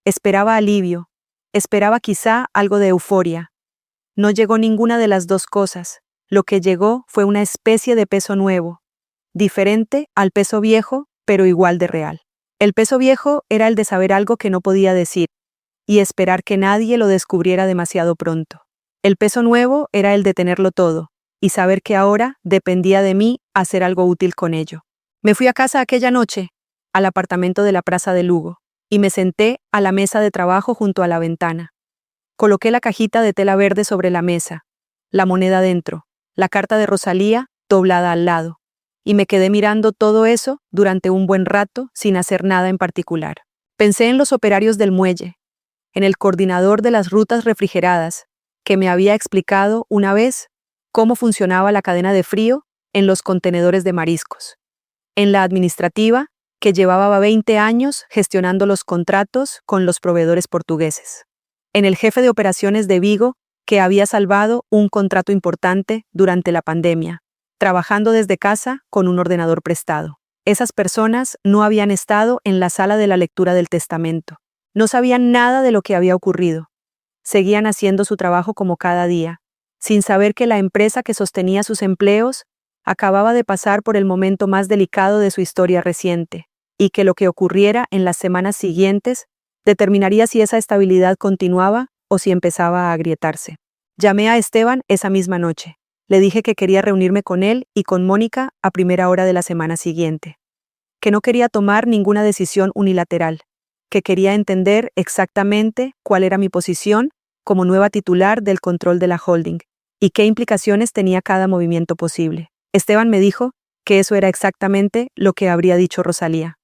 Esperaba alivio, esperaba quizá algo de euforia. No llegó ninguna de las dos cosas. Lo que llegó fue una especie de peso nuevo, diferente al peso viejo, pero igual de real. El peso viejo era el de saber algo que no podía decir, y esperar que nadie lo descubriera demasiado pronto. El peso nuevo era el de tenerlo todo, y saber que ahora dependía de mí hacer algo útil con ello. Me fui a casa aquella noche, al apartamento de la Plaza de Lugo, y me senté a la mesa de trabajo junto a la ventana. Coloqué la cajita de tela verde sobre la mesa, la moneda dentro, la carta de Rosalía doblada al lado, y me quedé mirando todo eso durante un buen rato sin hacer nada en particular. Pensé en los operarios del muelle, en el coordinador de las rutas refrigeradas, que me había explicado una vez cómo funcionaba la cadena de frío en los contenedores de mariscos, en la administrativa, que llevaba 20 años gestionando los contratos con los proveedores portugueses, en el jefe de operaciones de Vigo, que había salvado un contrato importante durante la pandemia, trabajando desde casa con un ordenador prestado. Esas personas no habían estado en la sala de la lectura del testamento. No sabían nada de lo que había ocurrido. Seguían haciendo su trabajo como cada día, sin saber que la empresa que sostenía sus empleos acababa de pasar por el momento más delicado de su historia reciente, y que lo que ocurriera en las semanas siguientes determinaría si esa estabilidad continuaba o si empezaba a agrietarse. Llamé a Esteban esa misma noche. Le dije que quería reunirme con él y con Mónica a primera hora de la semana siguiente, que no quería tomar ninguna decisión unilateral, que quería entender exactamente cuál era mi posición como nueva titular del control de la holding y qué implicaciones tenía cada movimiento posible. Esteban me dijo que eso era exactamente lo que habría dicho Rosalía.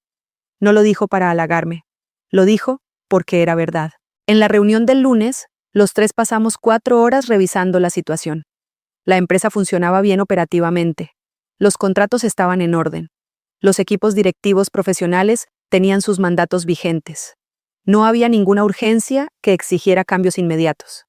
No lo dijo para halagarme, lo dijo porque era verdad. En la reunión del lunes, los tres pasamos 4 horas revisando la situación. La empresa funcionaba bien operativamente. Los contratos estaban en orden. Los equipos directivos profesionales tenían sus mandatos vigentes. No había ninguna urgencia que exigiera cambios inmediatos.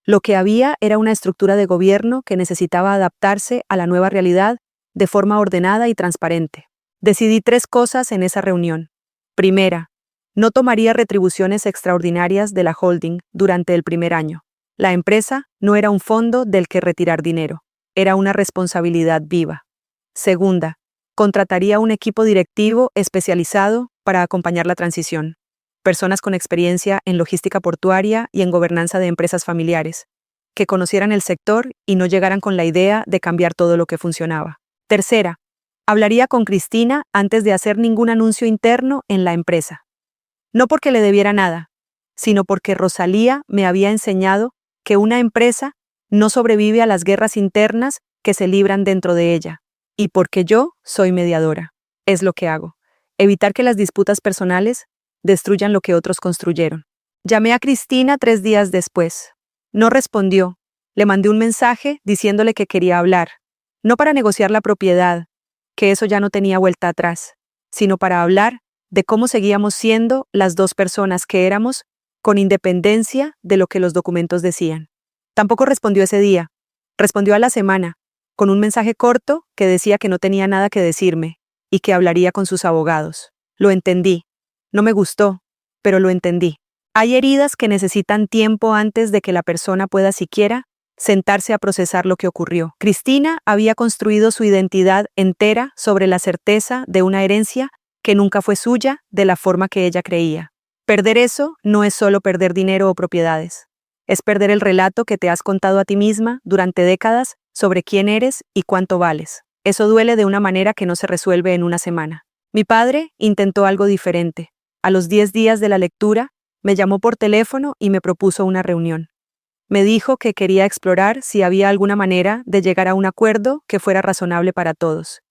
Lo que había era una estructura de gobierno que necesitaba adaptarse a la nueva realidad de forma ordenada y transparente. Decidí 3 cosas en esa reunión. Primera, no tomaría retribuciones extraordinarias de la holding durante el primer año. La empresa no era un fondo del que retirar dinero, era una responsabilidad viva. Segunda, contrataría un equipo directivo especializado para acompañar la transición. Personas con experiencia en logística portuaria y en gobernanza de empresas familiares, que conocieran el sector y no llegaran con la idea de cambiar todo lo que funcionaba. Tercera, hablaría con Cristina antes de hacer ningún anuncio interno en la empresa. No porque le debiera nada, sino porque Rosalía me había enseñado que una empresa no sobrevive a las guerras internas que se libran dentro de ella, y porque yo soy mediadora. Es lo que hago, evitar que las disputas personales destruyan lo que otros construyeron. Llamé a Cristina 3 días después. No respondió. Le mandé un mensaje diciéndole que quería hablar, no para negociar la propiedad, que eso ya no tenía vuelta atrás, sino para hablar de cómo seguíamos siendo las 2 personas que éramos, con independencia de lo que los documentos decían. Tampoco respondió ese día. Respondió a la semana, con un mensaje corto que decía que no tenía nada que decirme y que hablaría con sus abogados. Lo entendí. No me gustó, pero lo entendí. Hay heridas que necesitan tiempo antes de que la persona pueda siquiera sentarse a procesar lo que ocurrió. Cristina había construido su identidad entera sobre la certeza de una herencia que nunca fue suya de la forma que ella creía. Perder eso no es solo perder dinero o propiedades. Es perder el relato que te has contado a ti misma durante décadas sobre quién eres y cuánto vales. Eso duele de una manera que no se resuelve en una semana. Mi padre intentó algo diferente. A los 10 días de la lectura, me llamó por teléfono y me propuso una reunión. Me dijo que quería explorar si había alguna manera de llegar a un acuerdo que fuera razonable para todos,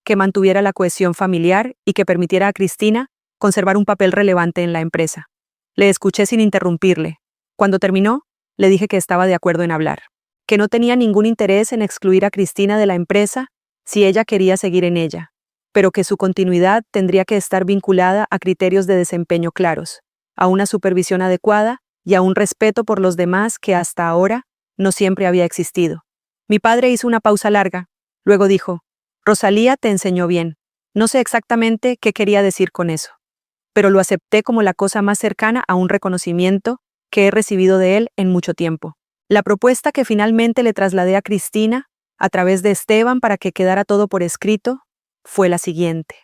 que mantuviera la cohesión familiar y que permitiera a Cristina conservar un papel relevante en la empresa. Le escuché sin interrumpirle. Cuando terminó, le dije que estaba de acuerdo en hablar, que no tenía ningún interés en excluir a Cristina de la empresa si ella quería seguir en ella, pero que su continuidad tendría que estar vinculada a criterios de desempeño claros, a una supervisión adecuada y a un respeto por los demás que hasta ahora no siempre había existido. Mi padre hizo una pausa larga, luego dijo, Rosalía te enseñó bien. No sé exactamente qué quería decir con eso, pero lo acepté como la cosa más cercana a un reconocimiento que he recibido de él en mucho tiempo. La propuesta que finalmente le trasladé a Cristina, a través de Esteban para que quedara todo por escrito, fue la siguiente.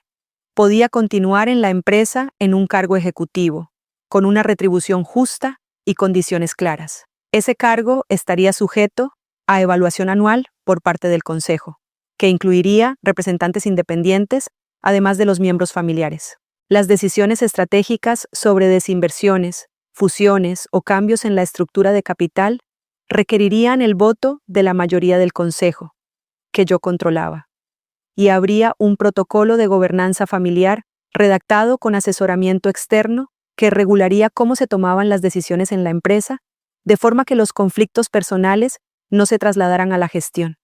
Podía continuar en la empresa en un cargo ejecutivo, con una retribución justa y condiciones claras. Ese cargo estaría sujeto a evaluación anual por parte del Consejo, que incluiría representantes independientes, además de los miembros familiares. Las decisiones estratégicas sobre desinversiones, fusiones o cambios en la estructura de capital requerirían el voto de la mayoría del Consejo, que yo controlaba, y habría un protocolo de gobernanza familiar redactado con asesoramiento externo que regularía cómo se tomaban las decisiones en la empresa, de forma que los conflictos personales no se trasladaran a la gestión.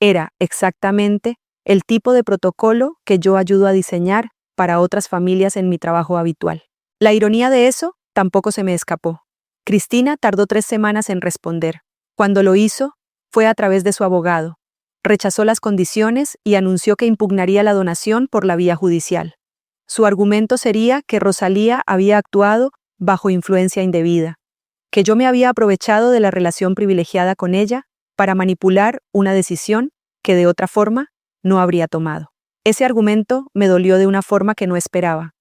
Era exactamente el tipo de protocolo que yo ayudo a diseñar para otras familias en mi trabajo habitual. La ironía de eso tampoco se me escapó. Cristina tardó 3 semanas en responder. Cuando lo hizo, fue a través de su abogado. Rechazó las condiciones y anunció que impugnaría la donación por la vía judicial. Su argumento sería que Rosalía había actuado bajo influencia indebida, que yo me había aprovechado de la relación privilegiada con ella para manipular una decisión que de otra forma no habría tomado. Ese argumento me dolió de una forma que no esperaba,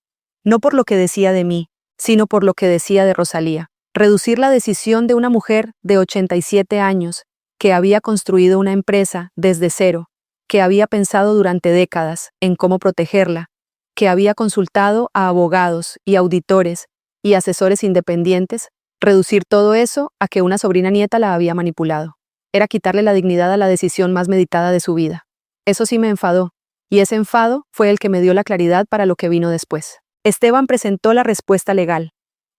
no por lo que decía de mí, sino por lo que decía de Rosalía. Reducir la decisión de una mujer de 87 años, que había construido una empresa desde cero, que había pensado durante décadas en cómo protegerla, que había consultado a abogados y auditores y asesores independientes, reducir todo eso a que una sobrina nieta la había manipulado. Era quitarle la dignidad a la decisión más meditada de su vida. Eso sí me enfadó, y ese enfado fue el que me dio la claridad para lo que vino después. Esteban presentó la respuesta legal,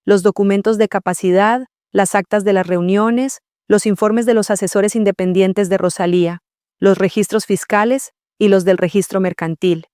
los documentos de capacidad, las actas de las reuniones, los informes de los asesores independientes de Rosalía, los registros fiscales y los del registro mercantil,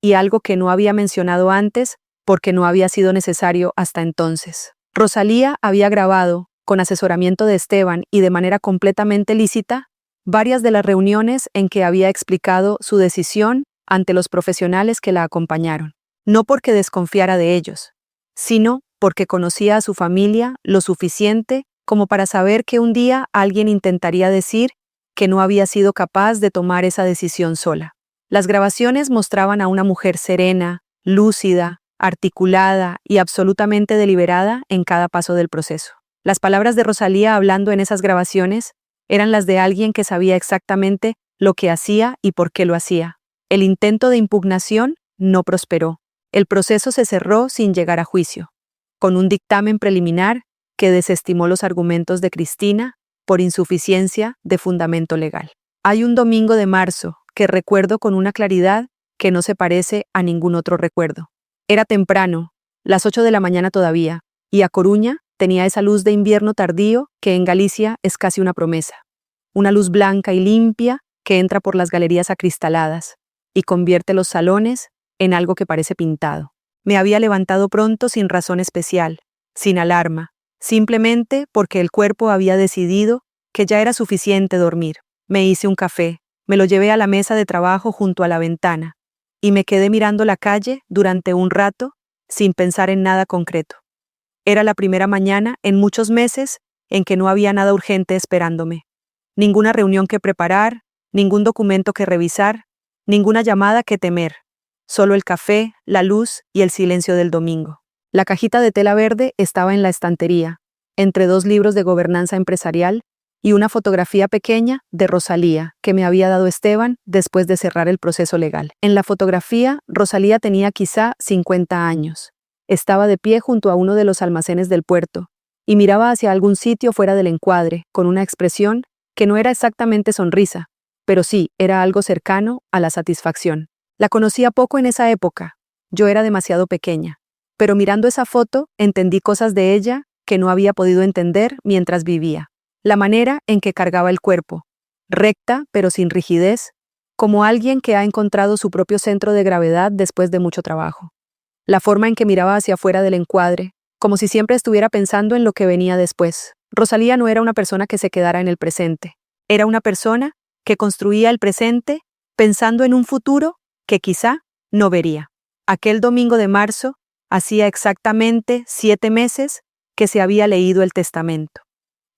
y algo que no había mencionado antes porque no había sido necesario hasta entonces. Rosalía había grabado, con asesoramiento de Esteban y de manera completamente lícita, varias de las reuniones en que había explicado su decisión ante los profesionales que la acompañaron, no porque desconfiara de ellos, sino porque conocía a su familia lo suficiente como para saber que un día alguien intentaría decir que no había sido capaz de tomar esa decisión sola. Las grabaciones mostraban a una mujer serena, lúcida, articulada y absolutamente deliberada en cada paso del proceso. Las palabras de Rosalía hablando en esas grabaciones eran las de alguien que sabía exactamente lo que hacía y por qué lo hacía. El intento de impugnación no prosperó. El proceso se cerró sin llegar a juicio, con un dictamen preliminar que desestimó los argumentos de Cristina por insuficiencia de fundamento legal. Hay un domingo de marzo que recuerdo con una claridad que no se parece a ningún otro recuerdo. Era temprano, las 8 de la mañana todavía, y A Coruña tenía esa luz de invierno tardío que en Galicia es casi una promesa. Una luz blanca y limpia que entra por las galerías acristaladas y convierte los salones en algo que parece pintado. Me había levantado pronto sin razón especial, sin alarma, simplemente porque el cuerpo había decidido que ya era suficiente dormir. Me hice un café, me lo llevé a la mesa de trabajo junto a la ventana, y me quedé mirando la calle durante un rato sin pensar en nada concreto. Era la primera mañana en muchos meses en que no había nada urgente esperándome. Ninguna reunión que preparar, ningún documento que revisar, ninguna llamada que temer. Solo el café, la luz y el silencio del domingo. La cajita de tela verde estaba en la estantería, entre 2 libros de gobernanza empresarial y una fotografía pequeña de Rosalía que me había dado Esteban después de cerrar el proceso legal. En la fotografía, Rosalía tenía quizá 50 años. Estaba de pie junto a uno de los almacenes del puerto y miraba hacia algún sitio fuera del encuadre, con una expresión que no era exactamente sonrisa, pero sí era algo cercano a la satisfacción. La conocía poco en esa época. Yo era demasiado pequeña, pero mirando esa foto entendí cosas de ella que no había podido entender mientras vivía. La manera en que cargaba el cuerpo, recta pero sin rigidez, como alguien que ha encontrado su propio centro de gravedad después de mucho trabajo. La forma en que miraba hacia afuera del encuadre, como si siempre estuviera pensando en lo que venía después. Rosalía no era una persona que se quedara en el presente. Era una persona que construía el presente pensando en un futuro que quizá no vería. Aquel domingo de marzo hacía exactamente 7 meses que se había leído el testamento.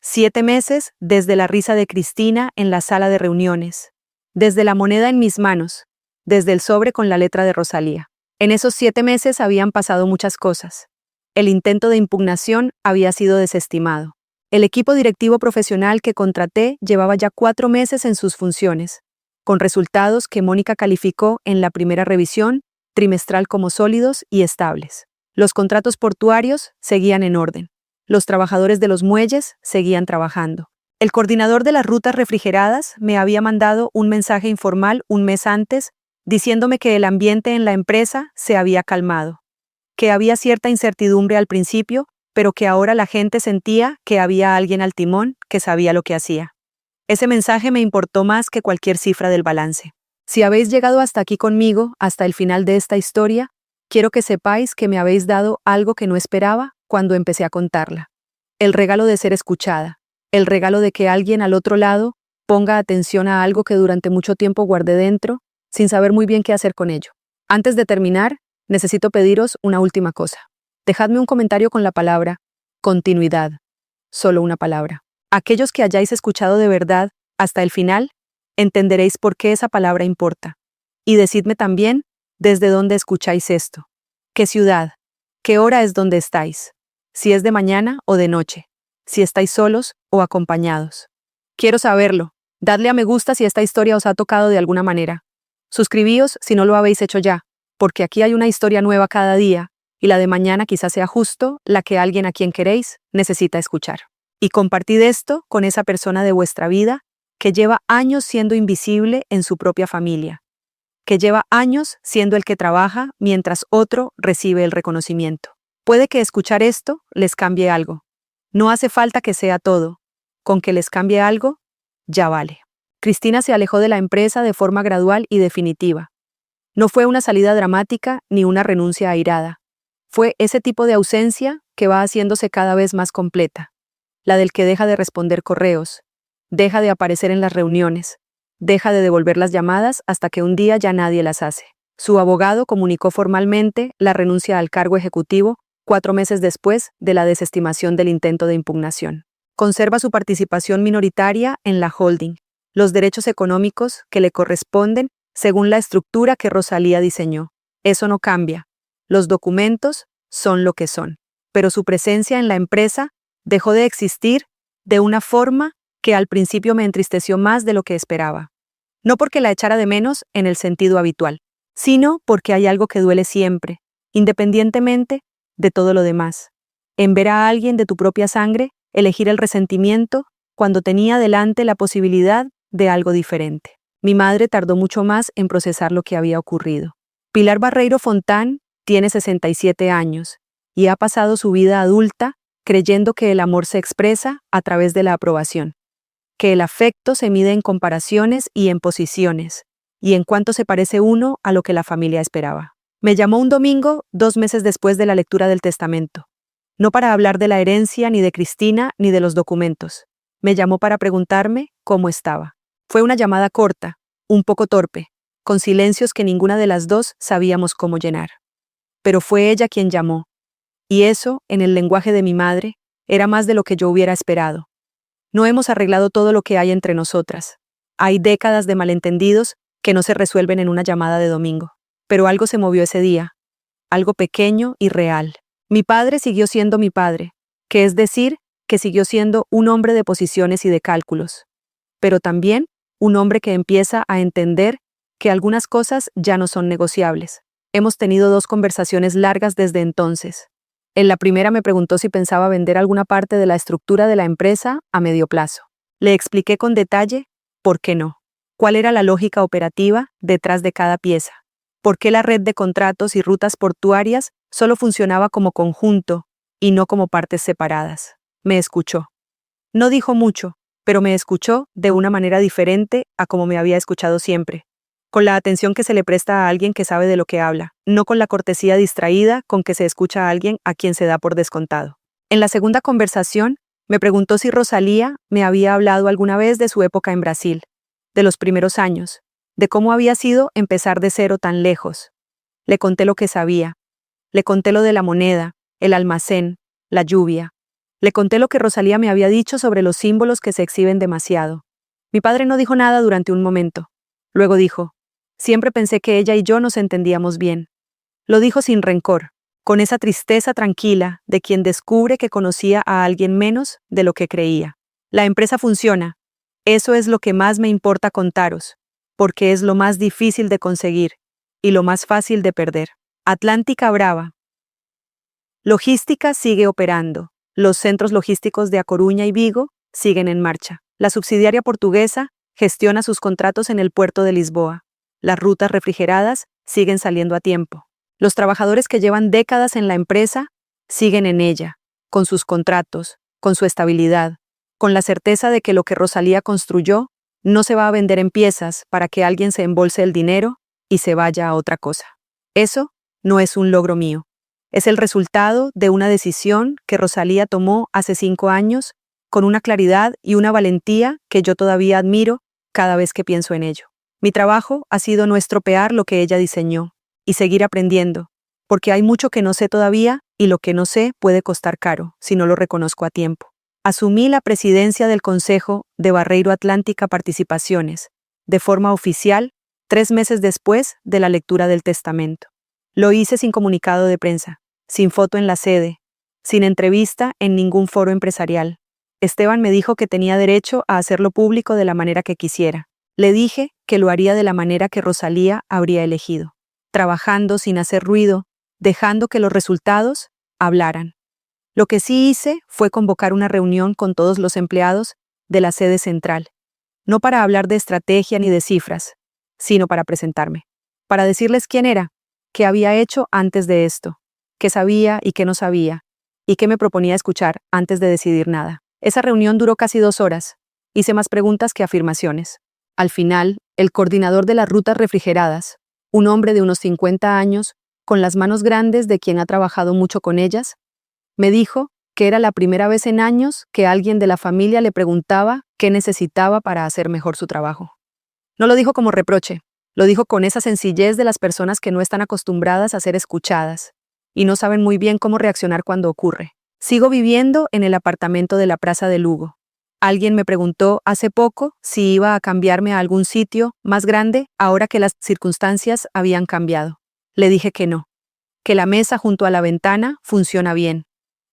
7 meses desde la risa de Cristina en la sala de reuniones, desde la moneda en mis manos, desde el sobre con la letra de Rosalía. En esos 7 meses habían pasado muchas cosas. El intento de impugnación había sido desestimado. El equipo directivo profesional que contraté llevaba ya 4 meses en sus funciones, con resultados que Mónica calificó en la primera revisión trimestral como sólidos y estables. Los contratos portuarios seguían en orden. Los trabajadores de los muelles seguían trabajando. El coordinador de las rutas refrigeradas me había mandado un mensaje informal un mes antes diciéndome que el ambiente en la empresa se había calmado, que había cierta incertidumbre al principio, pero que ahora la gente sentía que había alguien al timón que sabía lo que hacía. Ese mensaje me importó más que cualquier cifra del balance. Si habéis llegado hasta aquí conmigo, hasta el final de esta historia, quiero que sepáis que me habéis dado algo que no esperaba cuando empecé a contarla. El regalo de ser escuchada, el regalo de que alguien al otro lado ponga atención a algo que durante mucho tiempo guardé dentro, sin saber muy bien qué hacer con ello. Antes de terminar, necesito pediros una última cosa. Dejadme un comentario con la palabra continuidad. Solo una palabra. Aquellos que hayáis escuchado de verdad hasta el final, entenderéis por qué esa palabra importa. Y decidme también desde dónde escucháis esto. ¿Qué ciudad? ¿Qué hora es donde estáis? Si es de mañana o de noche. Si estáis solos o acompañados. Quiero saberlo. Dadle a me gusta si esta historia os ha tocado de alguna manera. Suscribíos si no lo habéis hecho ya, porque aquí hay una historia nueva cada día, y la de mañana quizás sea justo la que alguien a quien queréis necesita escuchar. Y compartid esto con esa persona de vuestra vida que lleva años siendo invisible en su propia familia, que lleva años siendo el que trabaja mientras otro recibe el reconocimiento. Puede que escuchar esto les cambie algo. No hace falta que sea todo. Con que les cambie algo, ya vale. Cristina se alejó de la empresa de forma gradual y definitiva. No fue una salida dramática ni una renuncia airada. Fue ese tipo de ausencia que va haciéndose cada vez más completa. La del que deja de responder correos, deja de aparecer en las reuniones, deja de devolver las llamadas hasta que un día ya nadie las hace. Su abogado comunicó formalmente la renuncia al cargo ejecutivo 4 meses después de la desestimación del intento de impugnación. Conserva su participación minoritaria en la holding, los derechos económicos que le corresponden según la estructura que Rosalía diseñó. Eso no cambia. Los documentos son lo que son. Pero su presencia en la empresa dejó de existir de una forma que al principio me entristeció más de lo que esperaba. No porque la echara de menos en el sentido habitual, sino porque hay algo que duele siempre, independientemente de todo lo demás. En ver a alguien de tu propia sangre elegir el resentimiento cuando tenía delante la posibilidad de algo diferente. Mi madre tardó mucho más en procesar lo que había ocurrido. Pilar Barreiro Fontán tiene 67 años y ha pasado su vida adulta creyendo que el amor se expresa a través de la aprobación, que el afecto se mide en comparaciones y en posiciones, y en cuánto se parece uno a lo que la familia esperaba. Me llamó un domingo, 2 meses después de la lectura del testamento. No para hablar de la herencia, ni de Cristina, ni de los documentos. Me llamó para preguntarme cómo estaba. Fue una llamada corta, un poco torpe, con silencios que ninguna de las dos sabíamos cómo llenar. Pero fue ella quien llamó. Y eso, en el lenguaje de mi madre, era más de lo que yo hubiera esperado. No hemos arreglado todo lo que hay entre nosotras. Hay décadas de malentendidos que no se resuelven en una llamada de domingo. Pero algo se movió ese día. Algo pequeño y real. Mi padre siguió siendo mi padre, que es decir, que siguió siendo un hombre de posiciones y de cálculos. Pero también un hombre que empieza a entender que algunas cosas ya no son negociables. Hemos tenido 2 conversaciones largas desde entonces. En la primera me preguntó si pensaba vender alguna parte de la estructura de la empresa a medio plazo. Le expliqué con detalle por qué no, cuál era la lógica operativa detrás de cada pieza, por qué la red de contratos y rutas portuarias solo funcionaba como conjunto y no como partes separadas. Me escuchó. No dijo mucho, pero me escuchó de una manera diferente a como me había escuchado siempre, con la atención que se le presta a alguien que sabe de lo que habla, no con la cortesía distraída con que se escucha a alguien a quien se da por descontado. En la segunda conversación, me preguntó si Rosalía me había hablado alguna vez de su época en Brasil, de los primeros años, de cómo había sido empezar de cero tan lejos. Le conté lo que sabía. Le conté lo de la moneda, el almacén, la lluvia. Le conté lo que Rosalía me había dicho sobre los símbolos que se exhiben demasiado. Mi padre no dijo nada durante un momento. Luego dijo, siempre pensé que ella y yo nos entendíamos bien. Lo dijo sin rencor, con esa tristeza tranquila de quien descubre que conocía a alguien menos de lo que creía. La empresa funciona. Eso es lo que más me importa contaros, porque es lo más difícil de conseguir y lo más fácil de perder. Atlántica Brava. Logística sigue operando. Los centros logísticos de A Coruña y Vigo siguen en marcha. La subsidiaria portuguesa gestiona sus contratos en el puerto de Lisboa. Las rutas refrigeradas siguen saliendo a tiempo. Los trabajadores que llevan décadas en la empresa siguen en ella, con sus contratos, con su estabilidad, con la certeza de que lo que Rosalía construyó no se va a vender en piezas para que alguien se embolse el dinero y se vaya a otra cosa. Eso no es un logro mío. Es el resultado de una decisión que Rosalía tomó hace 5 años con una claridad y una valentía que yo todavía admiro cada vez que pienso en ello. Mi trabajo ha sido no estropear lo que ella diseñó y seguir aprendiendo, porque hay mucho que no sé todavía y lo que no sé puede costar caro si no lo reconozco a tiempo. Asumí la presidencia del Consejo de Barreiro Atlántica Participaciones, de forma oficial, 3 meses después de la lectura del testamento. Lo hice sin comunicado de prensa, sin foto en la sede, sin entrevista en ningún foro empresarial. Esteban me dijo que tenía derecho a hacerlo público de la manera que quisiera. Le dije que lo haría de la manera que Rosalía habría elegido, trabajando sin hacer ruido, dejando que los resultados hablaran. Lo que sí hice fue convocar una reunión con todos los empleados de la sede central, no para hablar de estrategia ni de cifras, sino para presentarme, para decirles quién era, qué había hecho antes de esto, qué sabía y qué no sabía, y qué me proponía escuchar antes de decidir nada. Esa reunión duró casi 2 horas. Hice más preguntas que afirmaciones. Al final, el coordinador de las rutas refrigeradas, un hombre de unos 50 años, con las manos grandes de quien ha trabajado mucho con ellas, me dijo que era la primera vez en años que alguien de la familia le preguntaba qué necesitaba para hacer mejor su trabajo. No lo dijo como reproche, lo dijo con esa sencillez de las personas que no están acostumbradas a ser escuchadas y no saben muy bien cómo reaccionar cuando ocurre. Sigo viviendo en el apartamento de la Plaza de Lugo. Alguien me preguntó hace poco si iba a cambiarme a algún sitio más grande ahora que las circunstancias habían cambiado. Le dije que no, que la mesa junto a la ventana funciona bien,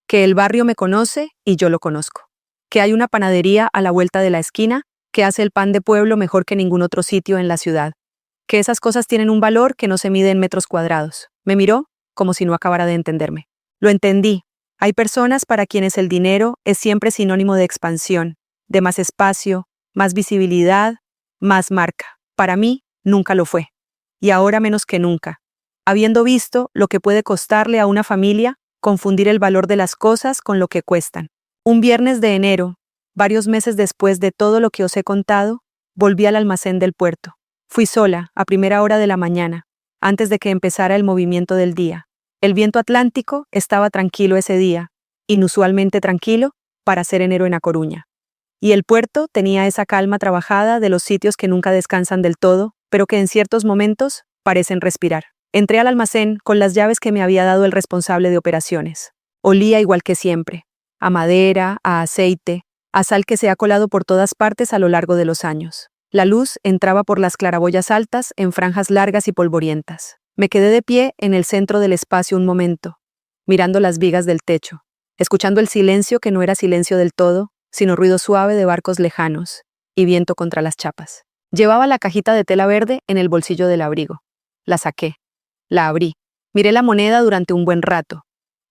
que el barrio me conoce y yo lo conozco, que hay una panadería a la vuelta de la esquina que hace el pan de pueblo mejor que ningún otro sitio en la ciudad, que esas cosas tienen un valor que no se mide en metros cuadrados. Me miró como si no acabara de entenderme. Lo entendí. Hay personas para quienes el dinero es siempre sinónimo de expansión, de más espacio, más visibilidad, más marca. Para mí, nunca lo fue. Y ahora menos que nunca. Habiendo visto lo que puede costarle a una familia confundir el valor de las cosas con lo que cuestan. Un viernes de enero, varios meses después de todo lo que os he contado, volví al almacén del puerto. Fui sola, a primera hora de la mañana, antes de que empezara el movimiento del día. El viento atlántico estaba tranquilo ese día, inusualmente tranquilo para ser enero en A Coruña. Y el puerto tenía esa calma trabajada de los sitios que nunca descansan del todo, pero que en ciertos momentos parecen respirar. Entré al almacén con las llaves que me había dado el responsable de operaciones. Olía igual que siempre, a madera, a aceite, a sal que se ha colado por todas partes a lo largo de los años. La luz entraba por las claraboyas altas en franjas largas y polvorientas. Me quedé de pie en el centro del espacio un momento, mirando las vigas del techo, escuchando el silencio que no era silencio del todo, sino ruido suave de barcos lejanos y viento contra las chapas. Llevaba la cajita de tela verde en el bolsillo del abrigo. La saqué. La abrí. Miré la moneda durante un buen rato.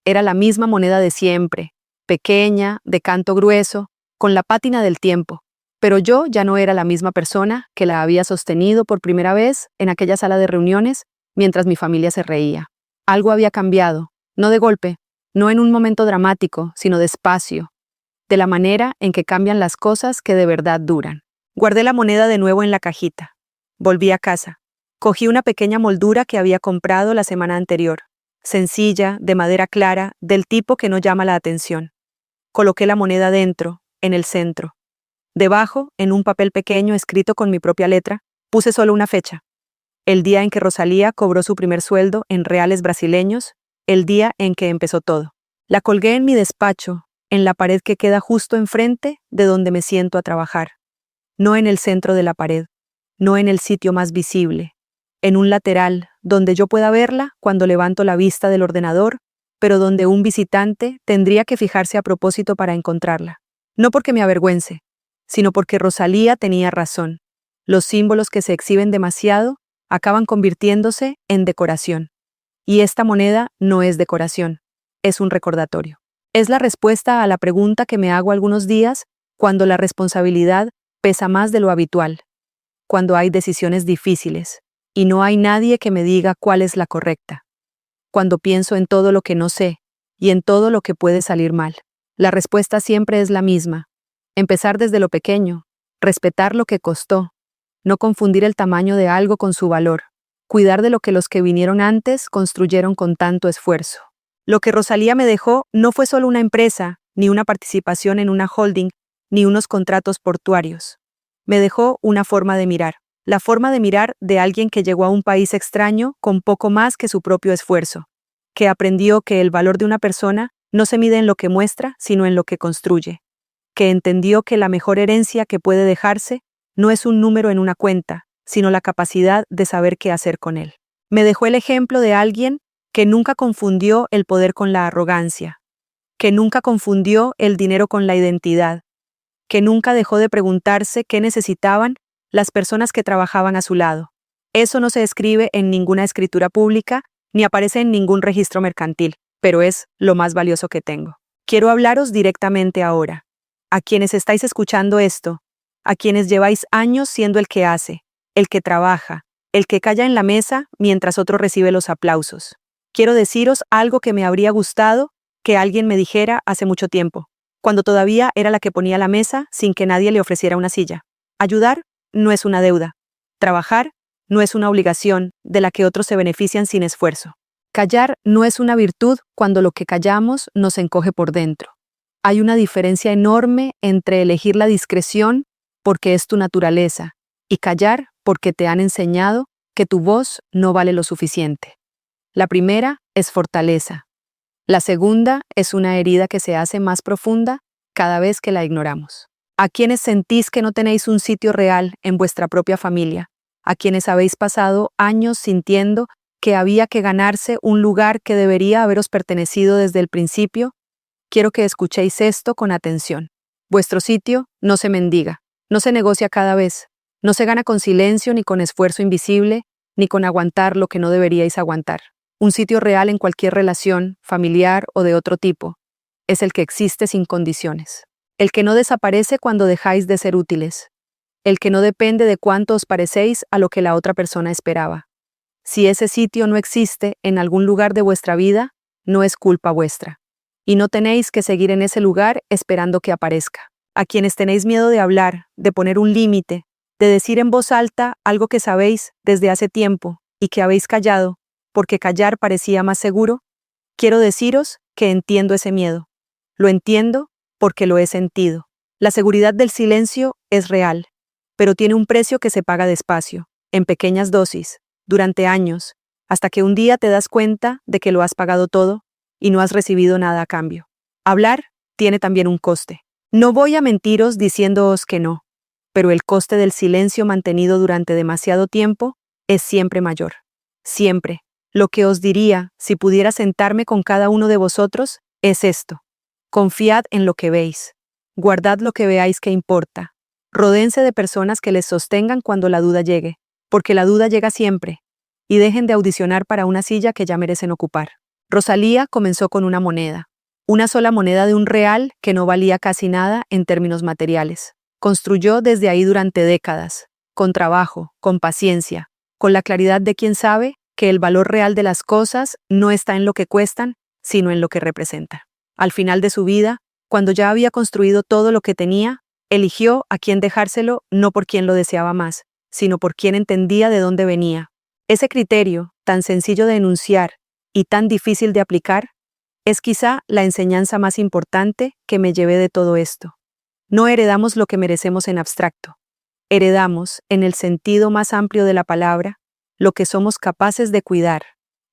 Era la misma moneda de siempre, pequeña, de canto grueso, con la pátina del tiempo. Pero yo ya no era la misma persona que la había sostenido por primera vez en aquella sala de reuniones mientras mi familia se reía. Algo había cambiado, no de golpe, no en un momento dramático, sino despacio, de la manera en que cambian las cosas que de verdad duran. Guardé la moneda de nuevo en la cajita. Volví a casa. Cogí una pequeña moldura que había comprado la semana anterior, sencilla, de madera clara, del tipo que no llama la atención. Coloqué la moneda dentro, en el centro. Debajo, en un papel pequeño escrito con mi propia letra, Puse solo una fecha: el día en que Rosalía cobró su primer sueldo en reales brasileños, el día en que empezó todo. La colgué en mi despacho, en la pared que queda justo enfrente de donde me siento a trabajar. No en el centro de la pared, no en el sitio más visible, en un lateral donde yo pueda verla cuando levanto la vista del ordenador, pero donde un visitante tendría que fijarse a propósito para encontrarla. No porque me avergüence, sino porque Rosalía tenía razón. Los símbolos que se exhiben demasiado acaban convirtiéndose en decoración. Y esta moneda no es decoración, es un recordatorio. Es la respuesta a la pregunta que me hago algunos días cuando la responsabilidad pesa más de lo habitual, cuando hay decisiones difíciles y no hay nadie que me diga cuál es la correcta, cuando pienso en todo lo que no sé y en todo lo que puede salir mal. La respuesta siempre es la misma: empezar desde lo pequeño, respetar lo que costó, no confundir el tamaño de algo con su valor, cuidar de lo que los que vinieron antes construyeron con tanto esfuerzo. Lo que Rosalía me dejó no fue solo una empresa, ni una participación en una holding, ni unos contratos portuarios. Me dejó una forma de mirar, la forma de mirar de alguien que llegó a un país extraño con poco más que su propio esfuerzo, que aprendió que el valor de una persona no se mide en lo que muestra, sino en lo que construye, que entendió que la mejor herencia que puede dejarse no es un número en una cuenta, sino la capacidad de saber qué hacer con él. Me dejó el ejemplo de alguien que nunca confundió el poder con la arrogancia, que nunca confundió el dinero con la identidad, que nunca dejó de preguntarse qué necesitaban las personas que trabajaban a su lado. Eso no se escribe en ninguna escritura pública ni aparece en ningún registro mercantil, pero es lo más valioso que tengo. Quiero hablaros directamente ahora, a quienes estáis escuchando esto, a quienes lleváis años siendo el que hace, el que trabaja, el que calla en la mesa mientras otro recibe los aplausos. Quiero deciros algo que me habría gustado que alguien me dijera hace mucho tiempo, cuando todavía era la que ponía la mesa sin que nadie le ofreciera una silla. Ayudar no es una deuda. Trabajar no es una obligación de la que otros se benefician sin esfuerzo. Callar no es una virtud cuando lo que callamos nos encoge por dentro. Hay una diferencia enorme entre elegir la discreción porque es tu naturaleza y callar porque te han enseñado que tu voz no vale lo suficiente. La primera es fortaleza. La segunda es una herida que se hace más profunda cada vez que la ignoramos. A quienes sentís que no tenéis un sitio real en vuestra propia familia, a quienes habéis pasado años sintiendo que había que ganarse un lugar que debería haberos pertenecido desde el principio, quiero que escuchéis esto con atención. Vuestro sitio no se mendiga, no se negocia cada vez, no se gana con silencio ni con esfuerzo invisible, ni con aguantar lo que no deberíais aguantar. Un sitio real en cualquier relación, familiar o de otro tipo, es el que existe sin condiciones. El que no desaparece cuando dejáis de ser útiles. El que no depende de cuánto os parecéis a lo que la otra persona esperaba. Si ese sitio no existe en algún lugar de vuestra vida, no es culpa vuestra. Y no tenéis que seguir en ese lugar esperando que aparezca. A quienes tenéis miedo de hablar, de poner un límite, de decir en voz alta algo que sabéis desde hace tiempo y que habéis callado, porque callar parecía más seguro, quiero deciros que entiendo ese miedo. Lo entiendo porque lo he sentido. La seguridad del silencio es real, pero tiene un precio que se paga despacio, en pequeñas dosis, durante años, hasta que un día te das cuenta de que lo has pagado todo y no has recibido nada a cambio. Hablar tiene también un coste. No voy a mentiros diciéndoos que no, pero el coste del silencio mantenido durante demasiado tiempo es siempre mayor. Siempre. Lo que os diría, si pudiera sentarme con cada uno de vosotros, es esto. Confiad en lo que veis. Guardad lo que veáis que importa. Rodéense de personas que les sostengan cuando la duda llegue, porque la duda llega siempre. Y dejen de audicionar para una silla que ya merecen ocupar. Rosalía comenzó con una moneda. Una sola moneda de un real que no valía casi nada en términos materiales. Construyó desde ahí durante décadas, con trabajo, con paciencia, con la claridad de quien sabe que el valor real de las cosas no está en lo que cuestan, sino en lo que representan. Al final de su vida, cuando ya había construido todo lo que tenía, eligió a quién dejárselo no por quien lo deseaba más, sino por quien entendía de dónde venía. Ese criterio, tan sencillo de enunciar y tan difícil de aplicar, es quizá la enseñanza más importante que me llevé de todo esto. No heredamos lo que merecemos en abstracto. Heredamos, en el sentido más amplio de la palabra, lo que somos capaces de cuidar.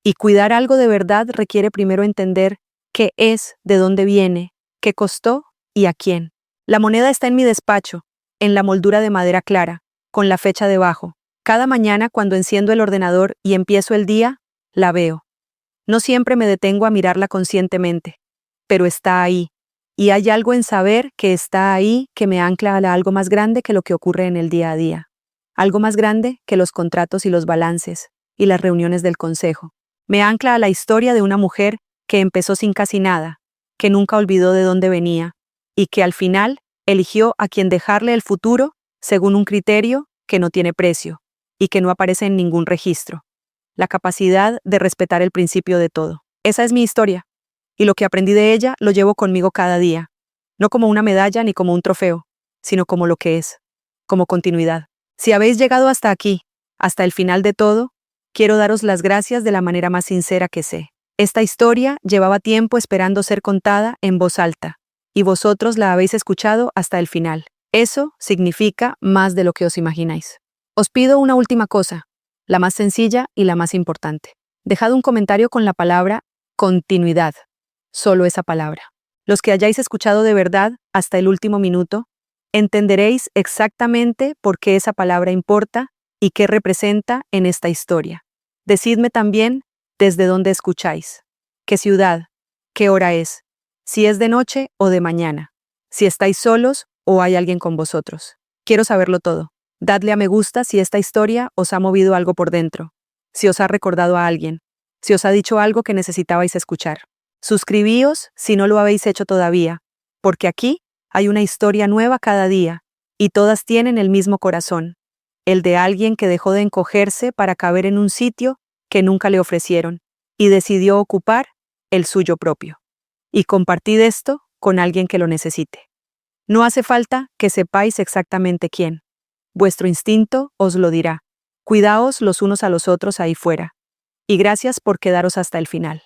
Y cuidar algo de verdad requiere primero entender qué es, de dónde viene, qué costó y a quién. La moneda está en mi despacho, en la moldura de madera clara, con la fecha debajo. Cada mañana cuando enciendo el ordenador y empiezo el día, la veo. No siempre me detengo a mirarla conscientemente, pero está ahí. Y hay algo en saber que está ahí que me ancla a algo más grande que lo que ocurre en el día a día. Algo más grande que los contratos y los balances, y las reuniones del consejo. Me ancla a la historia de una mujer que empezó sin casi nada, que nunca olvidó de dónde venía, y que al final eligió a quien dejarle el futuro según un criterio que no tiene precio, y que no aparece en ningún registro. La capacidad de respetar el principio de todo. Esa es mi historia, y lo que aprendí de ella lo llevo conmigo cada día, no como una medalla ni como un trofeo, sino como lo que es, como continuidad. Si habéis llegado hasta aquí, hasta el final de todo, quiero daros las gracias de la manera más sincera que sé. Esta historia llevaba tiempo esperando ser contada en voz alta, y vosotros la habéis escuchado hasta el final. Eso significa más de lo que os imagináis. Os pido una última cosa, la más sencilla y la más importante. Dejad un comentario con la palabra continuidad. Solo esa palabra. Los que hayáis escuchado de verdad hasta el último minuto, entenderéis exactamente por qué esa palabra importa y qué representa en esta historia. Decidme también desde dónde escucháis, qué ciudad, qué hora es, si es de noche o de mañana, si estáis solos o hay alguien con vosotros. Quiero saberlo todo. Dadle a me gusta si esta historia os ha movido algo por dentro, si os ha recordado a alguien, si os ha dicho algo que necesitabais escuchar. Suscribíos si no lo habéis hecho todavía, porque aquí hay una historia nueva cada día, y todas tienen el mismo corazón, el de alguien que dejó de encogerse para caber en un sitio que nunca le ofrecieron, y decidió ocupar el suyo propio. Y compartid esto con alguien que lo necesite. No hace falta que sepáis exactamente quién. Vuestro instinto os lo dirá. Cuidaos los unos a los otros ahí fuera. Y gracias por quedaros hasta el final.